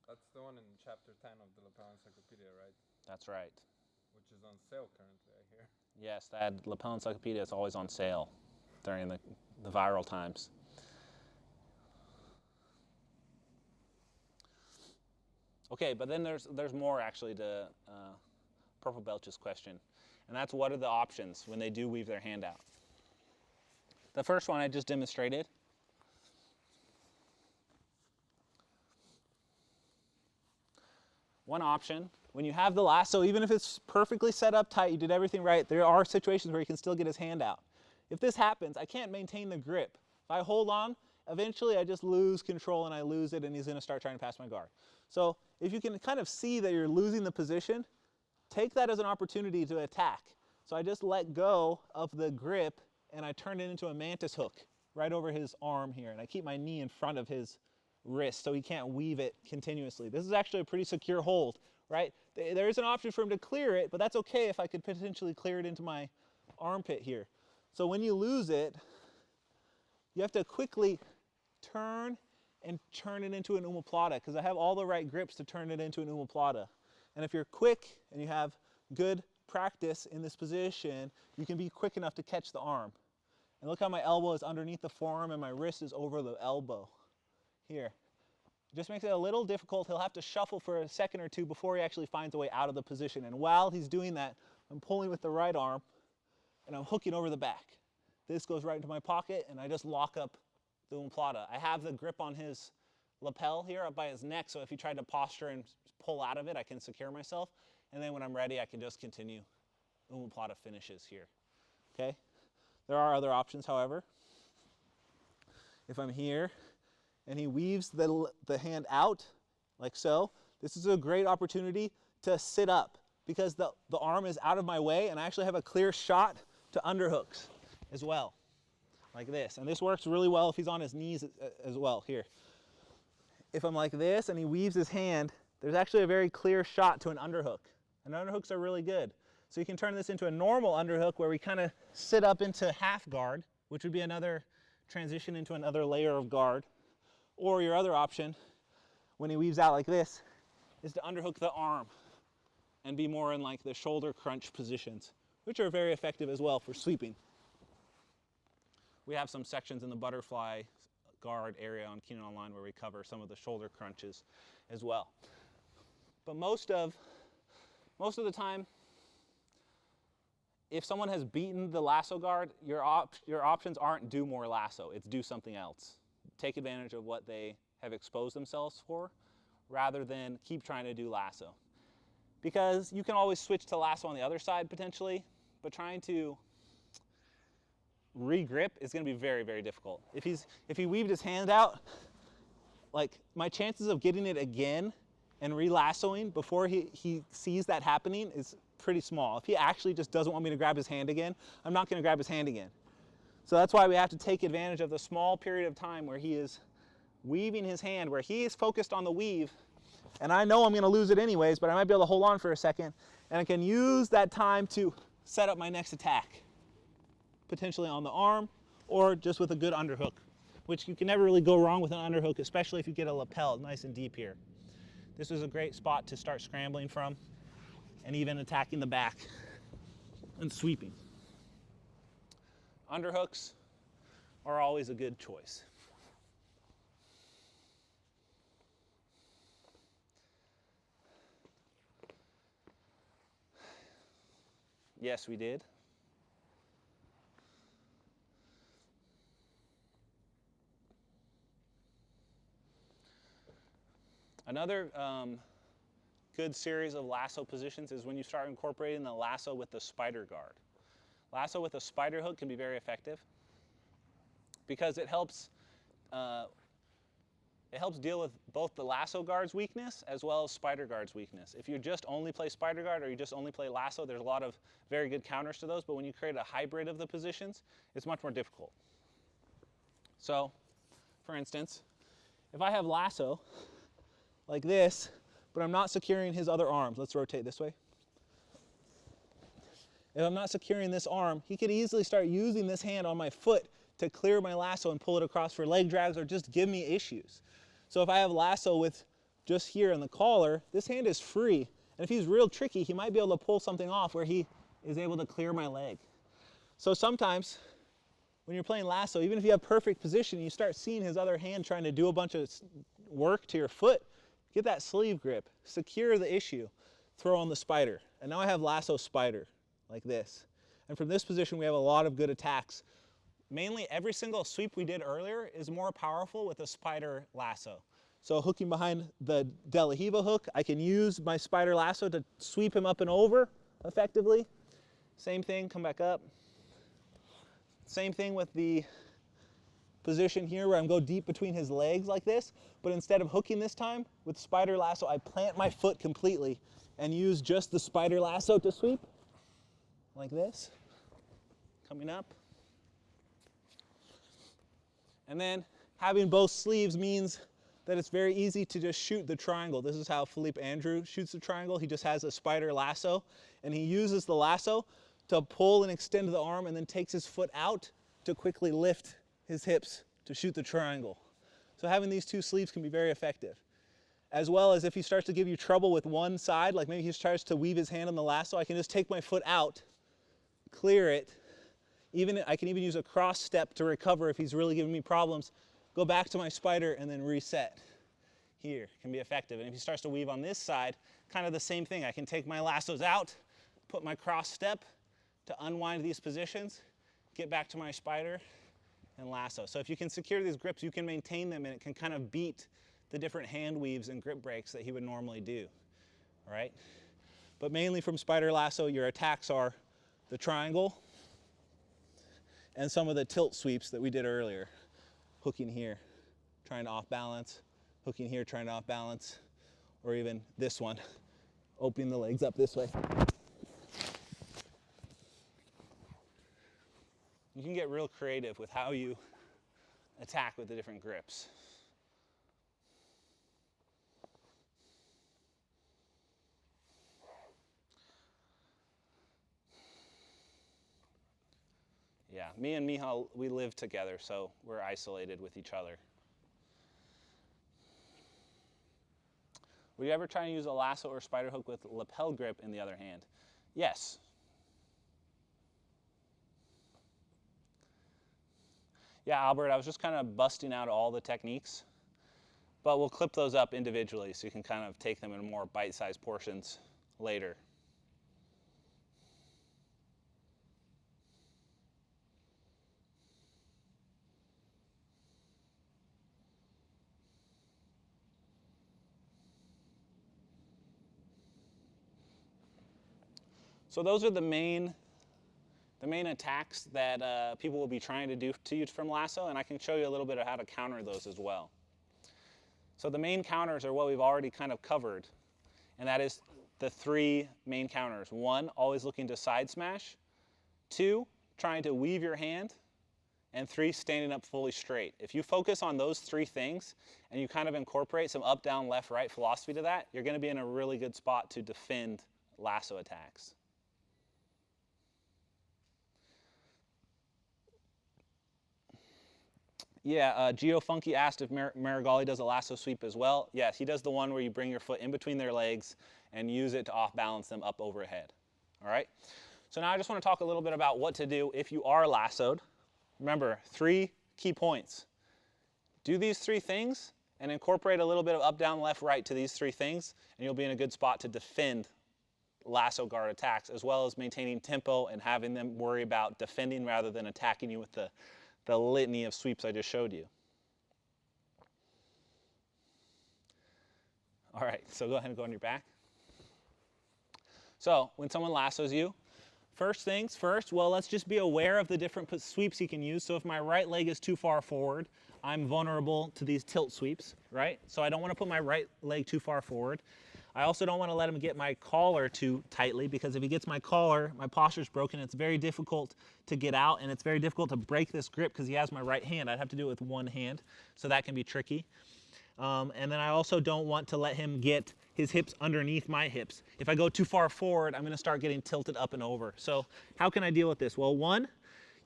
That's the one in chapter 10 of the Lapel Encyclopedia, right? That's right. Which is on sale currently, I hear. Yes, that Lapel Encyclopedia is always on sale during the viral times. Okay, but then there's more actually to Purple Belch's question, and that's what are the options when they do weave their hand out. The first one I just demonstrated. One option, when you have the lasso, even if it's perfectly set up tight, you did everything right, there are situations where he can still get his hand out. If this happens, I can't maintain the grip. If I hold on, eventually I just lose control and I lose it, and he's going to start trying to pass my guard. So if you can kind of see that you're losing the position, take that as an opportunity to attack. So I just let go of the grip and I turn it into a mantis hook right over his arm here, and I keep my knee in front of his wrist so he can't weave it continuously. This is actually a pretty secure hold, right? There is an option for him to clear it, but that's okay if I could potentially clear it into my armpit here. So when you lose it, you have to quickly turn and turn it into an omoplata, because I have all the right grips to turn it into an omoplata. And if you're quick and you have good practice in this position, you can be quick enough to catch the arm. And look how my elbow is underneath the forearm and my wrist is over the elbow here. It just makes it a little difficult. He'll have to shuffle for a second or two before he actually finds a way out of the position. And while he's doing that, I'm pulling with the right arm and I'm hooking over the back. This goes right into my pocket and I just lock up the omoplata. I have the grip on his lapel here up by his neck, so if he tried to posture and pull out of it, I can secure myself. And then when I'm ready, I can just continue omoplata finishes here. Okay? There are other options, however. If I'm here and he weaves the hand out like so, this is a great opportunity to sit up because the arm is out of my way and I actually have a clear shot to underhooks as well, like this. And this works really well if he's on his knees as well here. If I'm like this and he weaves his hand, there's actually a very clear shot to an underhook. And underhooks are really good. So you can turn this into a normal underhook where we kind of sit up into half guard, which would be another transition into another layer of guard. Or your other option, when he weaves out like this, is to underhook the arm and be more in like the shoulder crunch positions, which are very effective as well for sweeping. We have some sections in the butterfly guard area on Keenan Online where we cover some of the shoulder crunches as well. But most of the time, if someone has beaten the lasso guard, your options aren't do more lasso, it's do something else. Take advantage of what they have exposed themselves for rather than keep trying to do lasso. Because you can always switch to lasso on the other side potentially, but trying to re-grip is going to be very, very difficult. If he weaved his hand out, like my chances of getting it again and re-lassoing before he sees that happening is pretty small. If he actually just doesn't want me to grab his hand again, I'm not going to grab his hand again. So that's why we have to take advantage of the small period of time where he is weaving his hand, where he is focused on the weave, and I know I'm going to lose it anyways, but I might be able to hold on for a second, and I can use that time to set up my next attack, potentially on the arm or just with a good underhook, which you can never really go wrong with an underhook, especially if you get a lapel nice and deep here. This is a great spot to start scrambling from and even attacking the back and sweeping. Underhooks are always a good choice. Yes, we did. Another good series of lasso positions is when you start incorporating the lasso with the spider guard. Lasso with a spider hook can be very effective because it helps deal with both the lasso guard's weakness as well as spider guard's weakness. If you just only play spider guard or you just only play lasso, there's a lot of very good counters to those, but when you create a hybrid of the positions, it's much more difficult. So, for instance, if I have lasso like this, but I'm not securing his other arms, let's rotate this way. If I'm not securing this arm, he could easily start using this hand on my foot to clear my lasso and pull it across for leg drags or just give me issues. So if I have lasso with just here in the collar, this hand is free. And if he's real tricky, he might be able to pull something off where he is able to clear my leg. So sometimes when you're playing lasso, even if you have perfect position, you start seeing his other hand trying to do a bunch of work to your foot, get that sleeve grip, secure the issue, throw on the spider. And now I have lasso spider like this. And from this position, we have a lot of good attacks. Mainly every single sweep we did earlier is more powerful with a spider lasso. So hooking behind the De La Riva hook, I can use my spider lasso to sweep him up and over effectively. Same thing, come back up. Same thing with the position here where I'm go deep between his legs like this, but instead of hooking this time, with spider lasso, I plant my foot completely and use just the spider lasso to sweep, like this, coming up. And then having both sleeves means that it's very easy to just shoot the triangle. This is how Philippe Andrew shoots the triangle. He just has a spider lasso, and he uses the lasso to pull and extend the arm and then takes his foot out to quickly lift his hips to shoot the triangle. So having these two sleeves can be very effective. As well as if he starts to give you trouble with one side, like maybe he starts to weave his hand on the lasso, I can just take my foot out, clear it. I can even use a cross step to recover if he's really giving me problems. Go back to my spider and then reset. Here can be effective. And if he starts to weave on this side, kind of the same thing. I can take my lassos out, put my cross step to unwind these positions, get back to my spider, and lasso. So if you can secure these grips, you can maintain them, and it can kind of beat the different hand weaves and grip breaks that he would normally do. All right? But mainly from spider lasso, your attacks are the triangle and some of the tilt sweeps that we did earlier. Hooking here, trying to off balance, hooking here, trying to off balance, or even this one, opening the legs up this way. You can get real creative with how you attack with the different grips. Yeah, me and Michal, we live together, so we're isolated with each other. Would you ever try and use a lasso or spider hook with lapel grip in the other hand? Yes. Yeah, Albert, I was just kind of busting out all the techniques, but we'll clip those up individually so you can kind of take them in more bite-sized portions later. So those are the main attacks that people will be trying to do to you from lasso, and I can show you a little bit of how to counter those as well. So the main counters are what we've already kind of covered, and that is the three main counters. One, always looking to side smash. Two, trying to weave your hand. And three, standing up fully straight. If you focus on those three things and you kind of incorporate some up, down, left, right philosophy to that, you're going to be in a really good spot to defend lasso attacks. Yeah, Geo Funky asked if Marigali does a lasso sweep as well. Yes, he does the one where you bring your foot in between their legs and use it to off balance them up overhead. All right? So now I just want to talk a little bit about what to do if you are lassoed. Remember, 3 key points. Do these 3 things and incorporate a little bit of up, down, left, right to these 3 things, and you'll be in a good spot to defend lasso guard attacks, as well as maintaining tempo and having them worry about defending rather than attacking you with the litany of sweeps I just showed you. All right, so go ahead and go on your back. So when someone lassos you, first things first, well, let's just be aware of the different sweeps you can use. So if my right leg is too far forward, I'm vulnerable to these tilt sweeps, right? So I don't want to put my right leg too far forward. I also don't want to let him get my collar too tightly, because if he gets my collar, my posture's broken. It's very difficult to get out, and it's very difficult to break this grip because he has my right hand. I'd have to do it with one hand, so that can be tricky. And then I also don't want to let him get his hips underneath my hips. If I go too far forward, I'm going to start getting tilted up and over. So how can I deal with this? Well, one,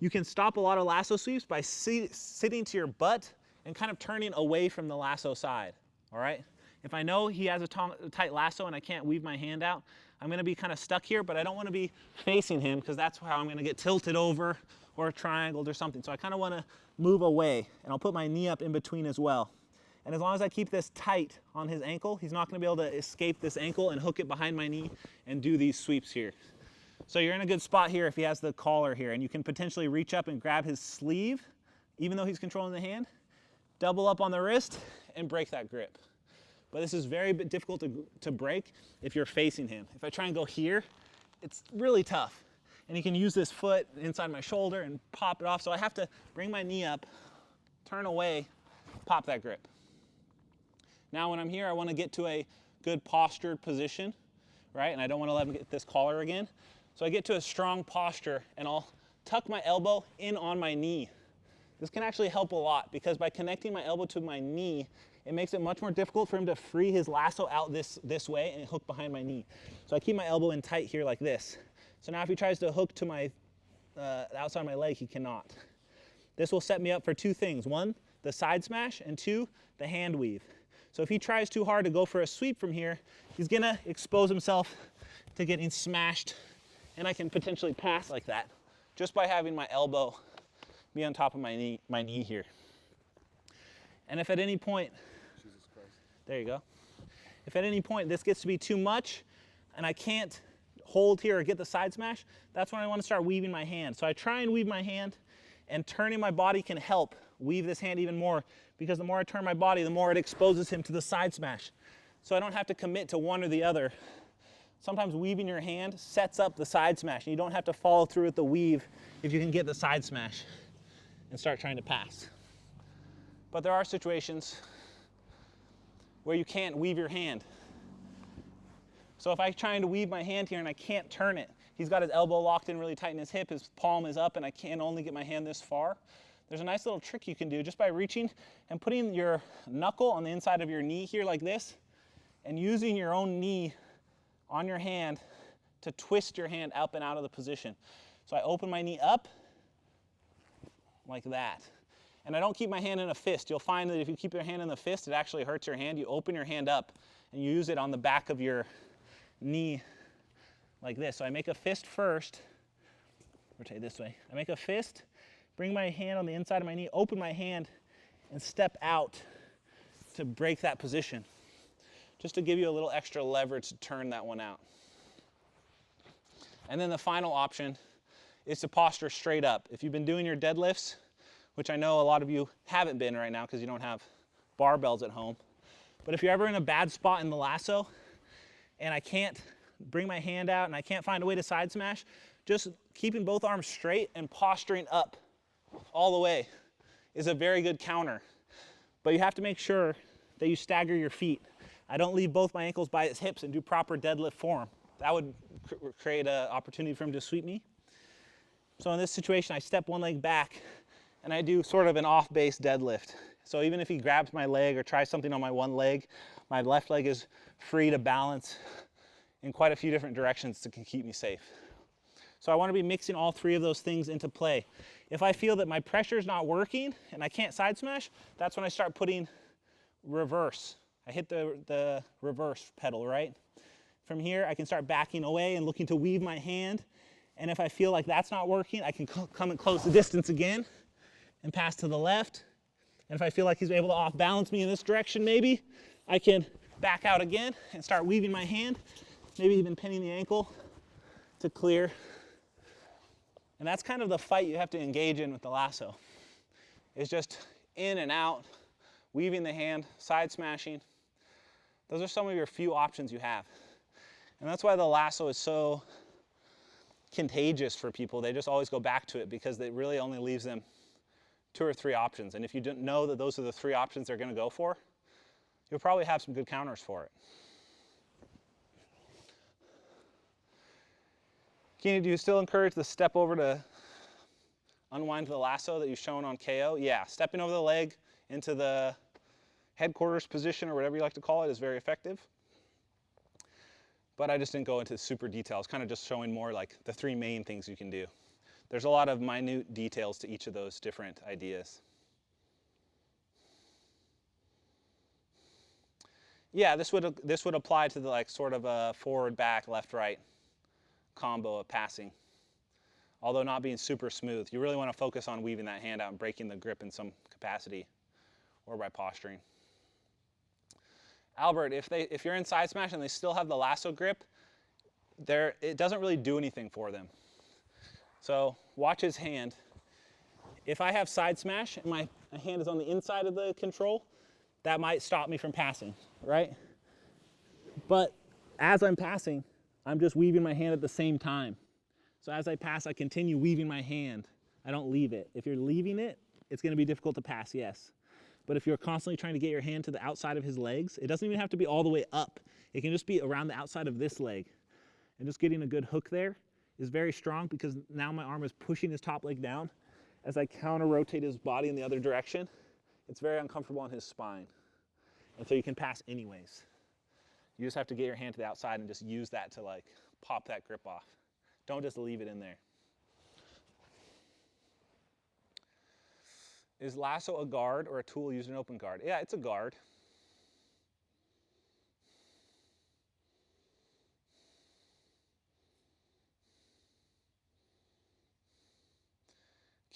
you can stop a lot of lasso sweeps by sitting to your butt and kind of turning away from the lasso side, all right? If I know he has a tight lasso and I can't weave my hand out, I'm going to be kind of stuck here, but I don't want to be facing him because that's how I'm going to get tilted over or triangled or something. So I kind of want to move away, and I'll put my knee up in between as well. And as long as I keep this tight on his ankle, he's not going to be able to escape this ankle and hook it behind my knee and do these sweeps here. So you're in a good spot here if he has the collar here, and you can potentially reach up and grab his sleeve, even though he's controlling the hand, double up on the wrist, and break that grip. But this is very difficult to break if you're facing him. If I try and go here, it's really tough. And you can use this foot inside my shoulder and pop it off. So I have to bring my knee up, turn away, pop that grip. Now when I'm here, I want to get to a good postured position, right? And I don't want to let him get this collar again. So I get to a strong posture, and I'll tuck my elbow in on my knee. This can actually help a lot, because by connecting my elbow to my knee, it makes it much more difficult for him to free his lasso out this way and hook behind my knee. So I keep my elbow in tight here like this. So now if he tries to hook to my outside of my leg, he cannot. This will set me up for 2 things. One, the side smash, and 2, the hand weave. So if he tries too hard to go for a sweep from here, he's gonna expose himself to getting smashed, and I can potentially pass like that just by having my elbow be on top of my knee here. And if at any point, Jesus Christ. there you go. If at any point this gets to be too much and I can't hold here or get the side smash, that's when I want to start weaving my hand. So I try and weave my hand, and turning my body can help weave this hand even more, because the more I turn my body, the more it exposes him to the side smash. So I don't have to commit to one or the other. Sometimes weaving your hand sets up the side smash, and you don't have to follow through with the weave if you can get the side smash and start trying to pass. But there are situations where you can't weave your hand. So if I'm trying to weave my hand here and I can't turn it, he's got his elbow locked in really tight in his hip, his palm is up, and I can only get my hand this far. There's a nice little trick you can do just by reaching and putting your knuckle on the inside of your knee here like this, and using your own knee on your hand to twist your hand up and out of the position. So I open my knee up like that. And I don't keep my hand in a fist. You'll find that if you keep your hand in the fist, it actually hurts your hand. You open your hand up and you use it on the back of your knee like this. So I make a fist first, rotate this way. I make a fist, bring my hand on the inside of my knee, open my hand, and step out to break that position, just to give you a little extra leverage to turn that one out. And then the final option is to posture straight up. If you've been doing your deadlifts, which I know a lot of you haven't been right now because you don't have barbells at home, but if you're ever in a bad spot in the lasso and I can't bring my hand out and I can't find a way to side smash, just keeping both arms straight and posturing up all the way is a very good counter. But you have to make sure that you stagger your feet. I don't leave both my ankles by his hips and do proper deadlift form. That would create an opportunity for him to sweep me. So in this situation, I step one leg back and I do sort of an off-base deadlift. So even if he grabs my leg or tries something on my one leg, my left leg is free to balance in quite a few different directions to keep me safe. So I want to be mixing all 3 of those things into play. If I feel that my pressure is not working and I can't side smash, that's when I start putting reverse. I hit the reverse pedal, right? From here, I can start backing away and looking to weave my hand. And if I feel like that's not working, I can come and close the distance again and pass to the left. And if I feel like he's able to off balance me in this direction maybe, I can back out again and start weaving my hand, maybe even pinning the ankle to clear. And that's kind of the fight you have to engage in with the lasso. It's just in and out, weaving the hand, side smashing. Those are some of your few options you have. And that's why the lasso is so contagious for people. They just always go back to it because it really only leaves them 2 or 3 options. And if you don't know that those are the 3 options they're going to go for, you'll probably have some good counters for it. Keenan, do you still encourage the step over to unwind the lasso that you've shown on KO? Yeah, stepping over the leg into the headquarters position or whatever you like to call it is very effective. But I just didn't go into super details, kind of just showing more like the 3 main things you can do. There's a lot of minute details to each of those different ideas. Yeah, this would apply to the like sort of a forward, back, left, right combo of passing. Although not being super smooth, you really want to focus on weaving that hand out and breaking the grip in some capacity or by posturing. Albert, if you're in side smash and they still have the lasso grip, it doesn't really do anything for them. So watch his hand. If I have side smash and my hand is on the inside of the control, that might stop me from passing, right? But as I'm passing, I'm just weaving my hand at the same time. So as I pass, I continue weaving my hand. I don't leave it. If you're leaving it, it's going to be difficult to pass, yes. But if you're constantly trying to get your hand to the outside of his legs, it doesn't even have to be all the way up. It can just be around the outside of this leg. And just getting a good hook there is very strong because now my arm is pushing his top leg down. As I counter-rotate his body in the other direction, it's very uncomfortable on his spine. And so you can pass anyways. You just have to get your hand to the outside and just use that to like pop that grip off. Don't just leave it in there. Is lasso a guard or a tool used in open guard? Yeah, it's a guard.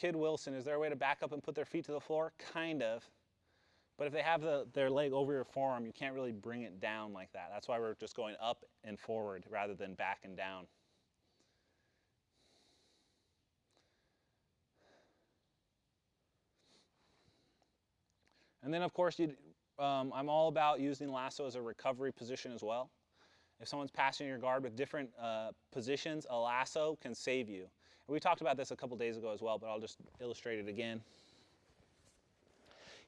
Kid Wilson, is there a way to back up and put their feet to the floor? Kind of. But if they have their leg over your forearm, you can't really bring it down like that. That's why we're just going up and forward rather than back and down. And then, of course, I'm all about using lasso as a recovery position as well. If someone's passing your guard with different positions, a lasso can save you. And we talked about this a couple days ago as well, but I'll just illustrate it again.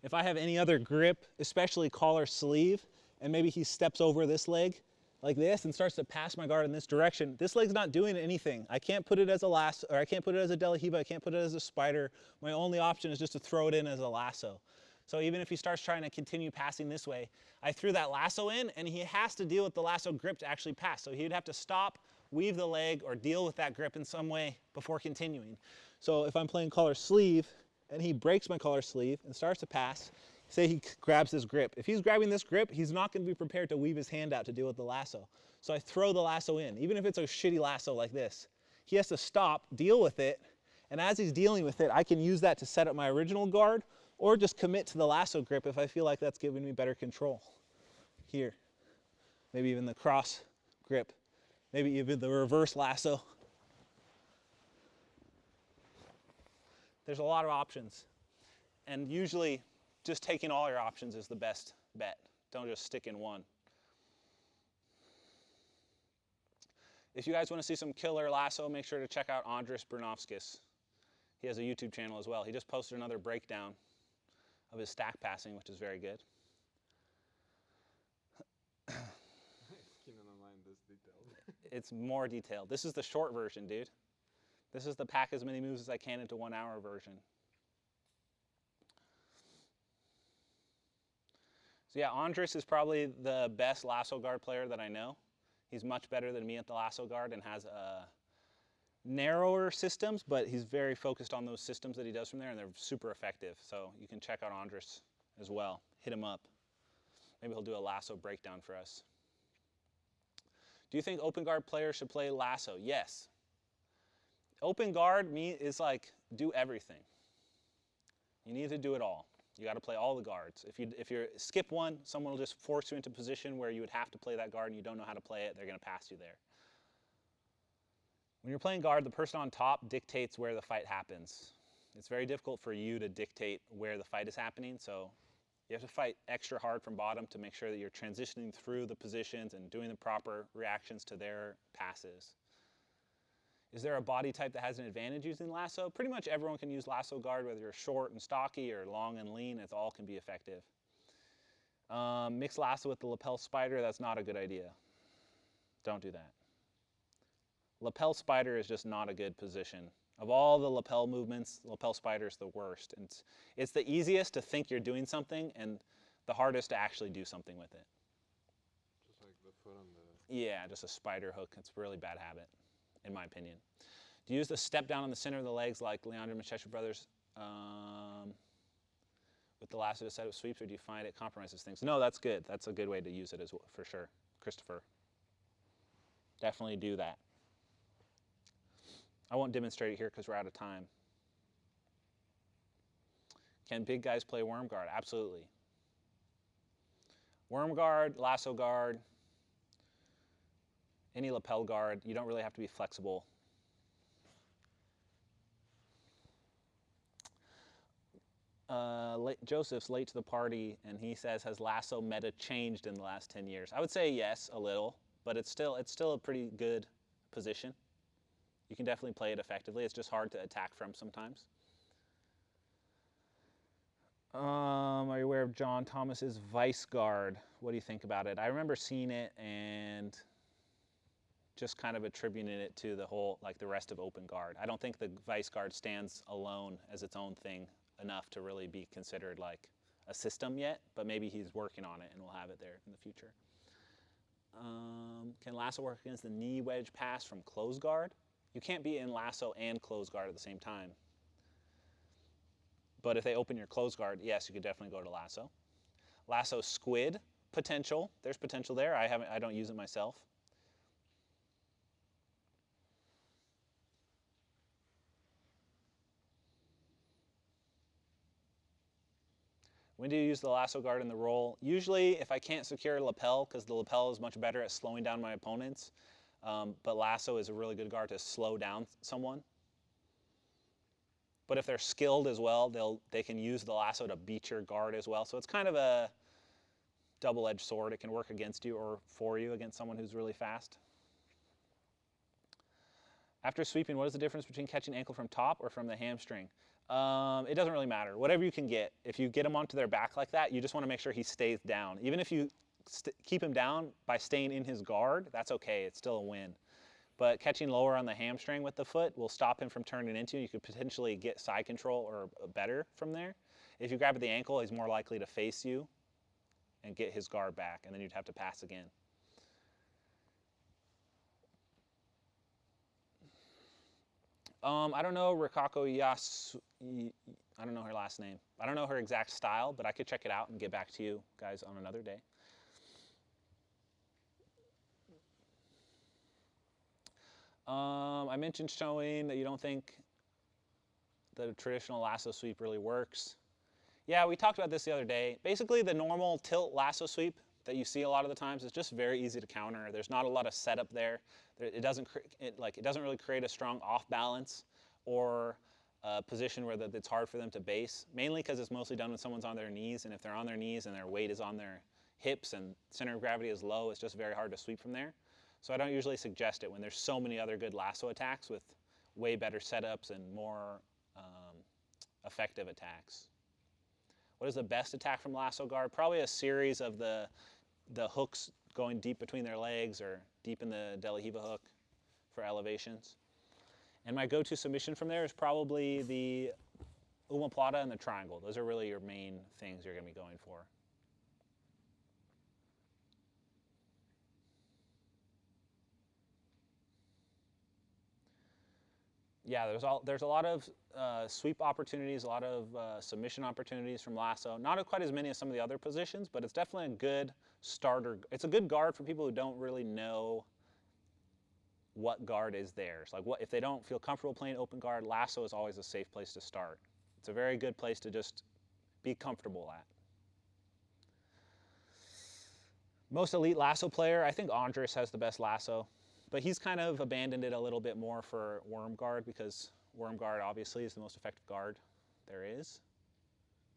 If I have any other grip, especially collar sleeve, and maybe he steps over this leg like this and starts to pass my guard in this direction, this leg's not doing anything. I can't put it as a lasso, or I can't put it as a De La Riva, I can't put it as a spider. My only option is just to throw it in as a lasso. So even if he starts trying to continue passing this way, I threw that lasso in, and he has to deal with the lasso grip to actually pass. So he'd have to stop, weave the leg, or deal with that grip in some way before continuing. So if I'm playing collar sleeve, and he breaks my collar sleeve and starts to pass, say he grabs this grip. If he's grabbing this grip, he's not going to be prepared to weave his hand out to deal with the lasso. So I throw the lasso in, even if it's a shitty lasso like this. He has to stop, deal with it, and as he's dealing with it, I can use that to set up my original guard, or just commit to the lasso grip if I feel like that's giving me better control. Here, maybe even the cross grip, maybe even the reverse lasso. There's a lot of options, and usually just taking all your options is the best bet. Don't just stick in one. If you guys want to see some killer lasso, make sure to check out Andris Brunovskis. He has a YouTube channel as well. He just posted another breakdown of his stack passing, which is very good. Keenan online this detailed. It's more detailed. This is the short version, dude. This is the pack as many moves as I can into 1 hour version. So yeah, Andris is probably the best lasso guard player that I know. He's much better than me at the lasso guard and has narrower systems, but he's very focused on those systems that he does from there, and they're super effective. So you can check out Andris as well. Hit him up. Maybe he'll do a lasso breakdown for us. Do you think open guard players should play lasso? Yes. Open guard is like do everything. You need to do it all. You got to play all the guards. If you skip one, someone will just force you into a position where you would have to play that guard and you don't know how to play it. They're going to pass you there. When you're playing guard, the person on top dictates where the fight happens. It's very difficult for you to dictate where the fight is happening, so you have to fight extra hard from bottom to make sure that you're transitioning through the positions and doing the proper reactions to their passes. Is there a body type that has an advantage using lasso? Pretty much everyone can use lasso guard, whether you're short and stocky or long and lean. It all can be effective. Mix lasso with the lapel spider, that's not a good idea. Don't do that. Lapel spider is just not a good position. Of all the lapel movements, lapel spider is the worst. And it's the easiest to think you're doing something and the hardest to actually do something with it. Just like the foot on the... Yeah, just a spider hook. It's a really bad habit, in my opinion. Do you use the step down on the center of the legs like Leandro Machecha brothers with the lasso to set up sweeps, or do you find it compromises things? No, that's good. That's a good way to use it as well, for sure. Christopher. Definitely do that. I won't demonstrate it here because we're out of time. Can big guys play worm guard? Absolutely. Worm guard, lasso guard, any lapel guard, you don't really have to be flexible. Joseph's late to the party, and he says, has lasso meta changed in the last 10 years? I would say yes, a little, but it's still a pretty good position. You can definitely play it effectively. It's just hard to attack from sometimes. Are you aware of John Thomas's vice guard? What do you think about it? I remember seeing it and just kind of attributing it to the whole, like the rest of open guard. I don't think the vice guard stands alone as its own thing enough to really be considered like a system yet, but maybe he's working on it and we'll have it there in the future. Can lasso work against the knee wedge pass from close guard? You can't be in lasso and close guard at the same time. But if they open your closed guard, yes, you could definitely go to lasso. Lasso squid, potential. There's potential there. I don't use it myself. When do you use the lasso guard in the roll? Usually if I can't secure lapel, because the lapel is much better at slowing down my opponents, but lasso is a really good guard to slow down someone. But if they're skilled as well, they can use the lasso to beat your guard as well. So it's kind of a double-edged sword. It can work against you or for you against someone who's really fast. After sweeping, what is the difference between catching ankle from top or from the hamstring? It doesn't really matter. Whatever you can get. If you get him onto their back like that, you just want to make sure he stays down. Even if you keep him down by staying in his guard, that's okay. It's still a win. But catching lower on the hamstring with the foot will stop him from turning into you. You could potentially get side control or better from there. If you grab at the ankle, he's more likely to face you and get his guard back, and then you'd have to pass again. I don't know Rikako Yasu. I don't know her last name. I don't know her exact style, but I could check it out and get back to you guys on another day. I mentioned showing that you don't think the traditional lasso sweep really works. Yeah, we talked about this the other day. Basically, the normal tilt lasso sweep that you see a lot of the times is just very easy to counter. There's not a lot of setup there. It doesn't really create a strong off balance or a position where it's hard for them to base, mainly because it's mostly done when someone's on their knees, and if they're on their knees and their weight is on their hips and center of gravity is low, it's just very hard to sweep from there. So I don't usually suggest it when there's so many other good lasso attacks with way better setups and more effective attacks. What is the best attack from Lasso Guard? Probably a series of the hooks going deep between their legs or deep in the De La Riva hook for elevations. And my go-to submission from there is probably the omoplata and the triangle. Those are really your main things you're going to be going for. Yeah, there's a lot of sweep opportunities, a lot of submission opportunities from lasso. Not quite as many as some of the other positions, but it's definitely a good starter. It's a good guard for people who don't really know what guard is theirs. Like if they don't feel comfortable playing open guard, lasso is always a safe place to start. It's a very good place to just be comfortable at. Most elite lasso player, I think Andres has the best lasso. But he's kind of abandoned it a little bit more for worm guard because worm guard obviously is the most effective guard there is.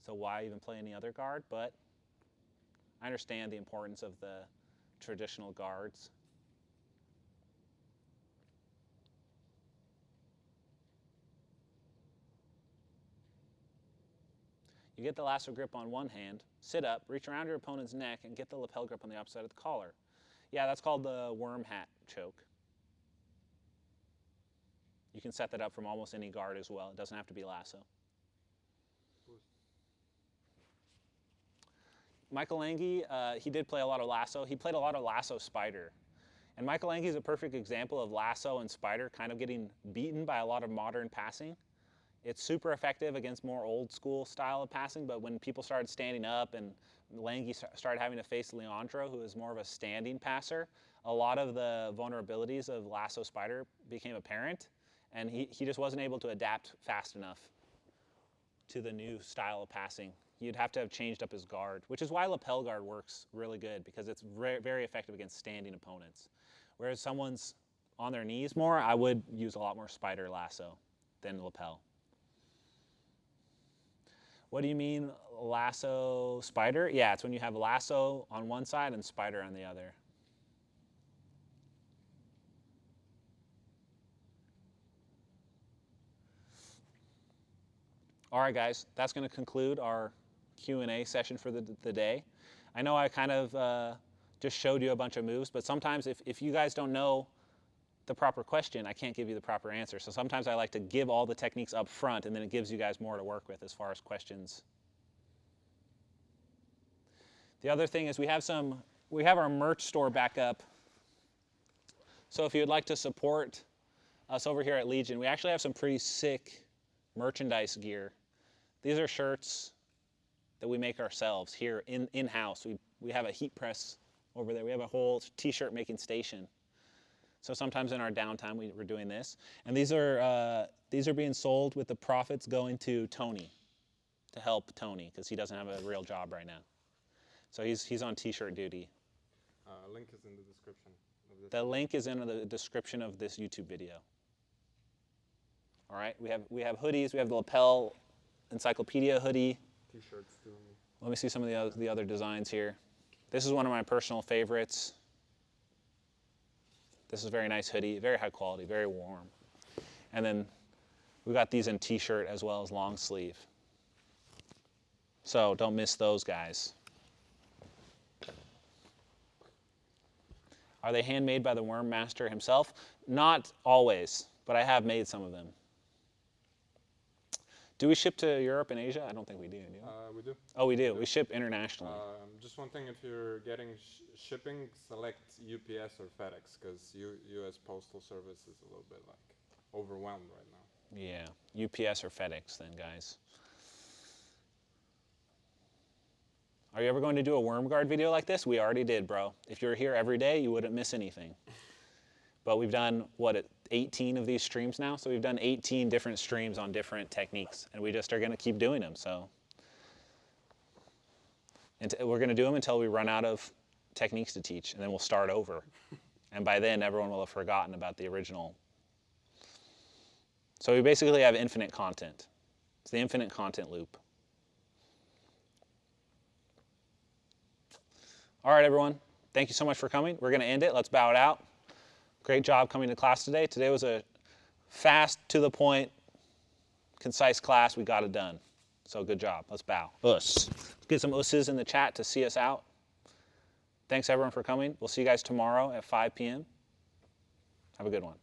So why even play any other guard? But I understand the importance of the traditional guards. You get the lasso grip on one hand, sit up, reach around your opponent's neck, and get the lapel grip on the opposite side of the collar. Yeah, that's called the worm hat choke. You can set that up from almost any guard as well. It doesn't have to be lasso. Michael Lange, he did play a lot of lasso. He played a lot of lasso spider. And Michael Lange is a perfect example of lasso and spider kind of getting beaten by a lot of modern passing. It's super effective against more old school style of passing, but when people started standing up and Lange started having to face Leandro, who is more of a standing passer, a lot of the vulnerabilities of lasso spider became apparent, and he just wasn't able to adapt fast enough to the new style of passing. You'd have to have changed up his guard, which is why lapel guard works really good, because it's very effective against standing opponents. Whereas someone's on their knees more, I would use a lot more spider lasso than lapel. What do you mean lasso spider? Yeah, it's when you have lasso on one side and spider on the other. All right, guys, that's going to conclude our Q&A session for the day. I know I kind of just showed you a bunch of moves, but sometimes if you guys don't know the proper question, I can't give you the proper answer. So sometimes I like to give all the techniques up front, and then it gives you guys more to work with as far as questions. The other thing is we have our merch store back up. So if you'd like to support us over here at Legion, we actually have some pretty sick merchandise gear These are shirts that we make ourselves here in-house. We have a heat press over there. We have a whole t-shirt making station. So sometimes in our downtime, we're doing this. And these are being sold with the profits going to Tony, to help Tony, because he doesn't have a real job right now. So he's on t-shirt duty. Link is in the description of this. The link is in the description of this YouTube video. All right, we have hoodies. We have the lapel encyclopedia hoodie. T-shirts too. Let me see some of the other designs here. This is one of my personal favorites. This is a very nice hoodie, very high quality, very warm. And then we got these in t-shirt as well as long sleeve. So don't miss those guys. Are they handmade by the Worm Master himself? Not always, but I have made some of them. Do we ship to Europe and Asia? I don't think we do. We do. Oh, we do. We ship internationally. Just one thing, if you're getting shipping, select UPS or FedEx, because U.S. Postal Service is a little bit like overwhelmed right now. Yeah, UPS or FedEx then, guys. Are you ever going to do a Worm Guard video like this? We already did, bro. If you were here every day, you wouldn't miss anything. But we've done, 18 of these streams now? So we've done 18 different streams on different techniques, and we just are going to keep doing them. So we're going to do them until we run out of techniques to teach, and then we'll start over. And by then, everyone will have forgotten about the original. So we basically have infinite content. It's the infinite content loop. All right, everyone. Thank you so much for coming. We're going to end it. Let's bow it out. Great job coming to class today. Today was a fast, to the point, concise class. We got it done. So good job. Let's bow. Us. Let's get some usses in the chat to see us out. Thanks, everyone, for coming. We'll see you guys tomorrow at 5 p.m. Have a good one.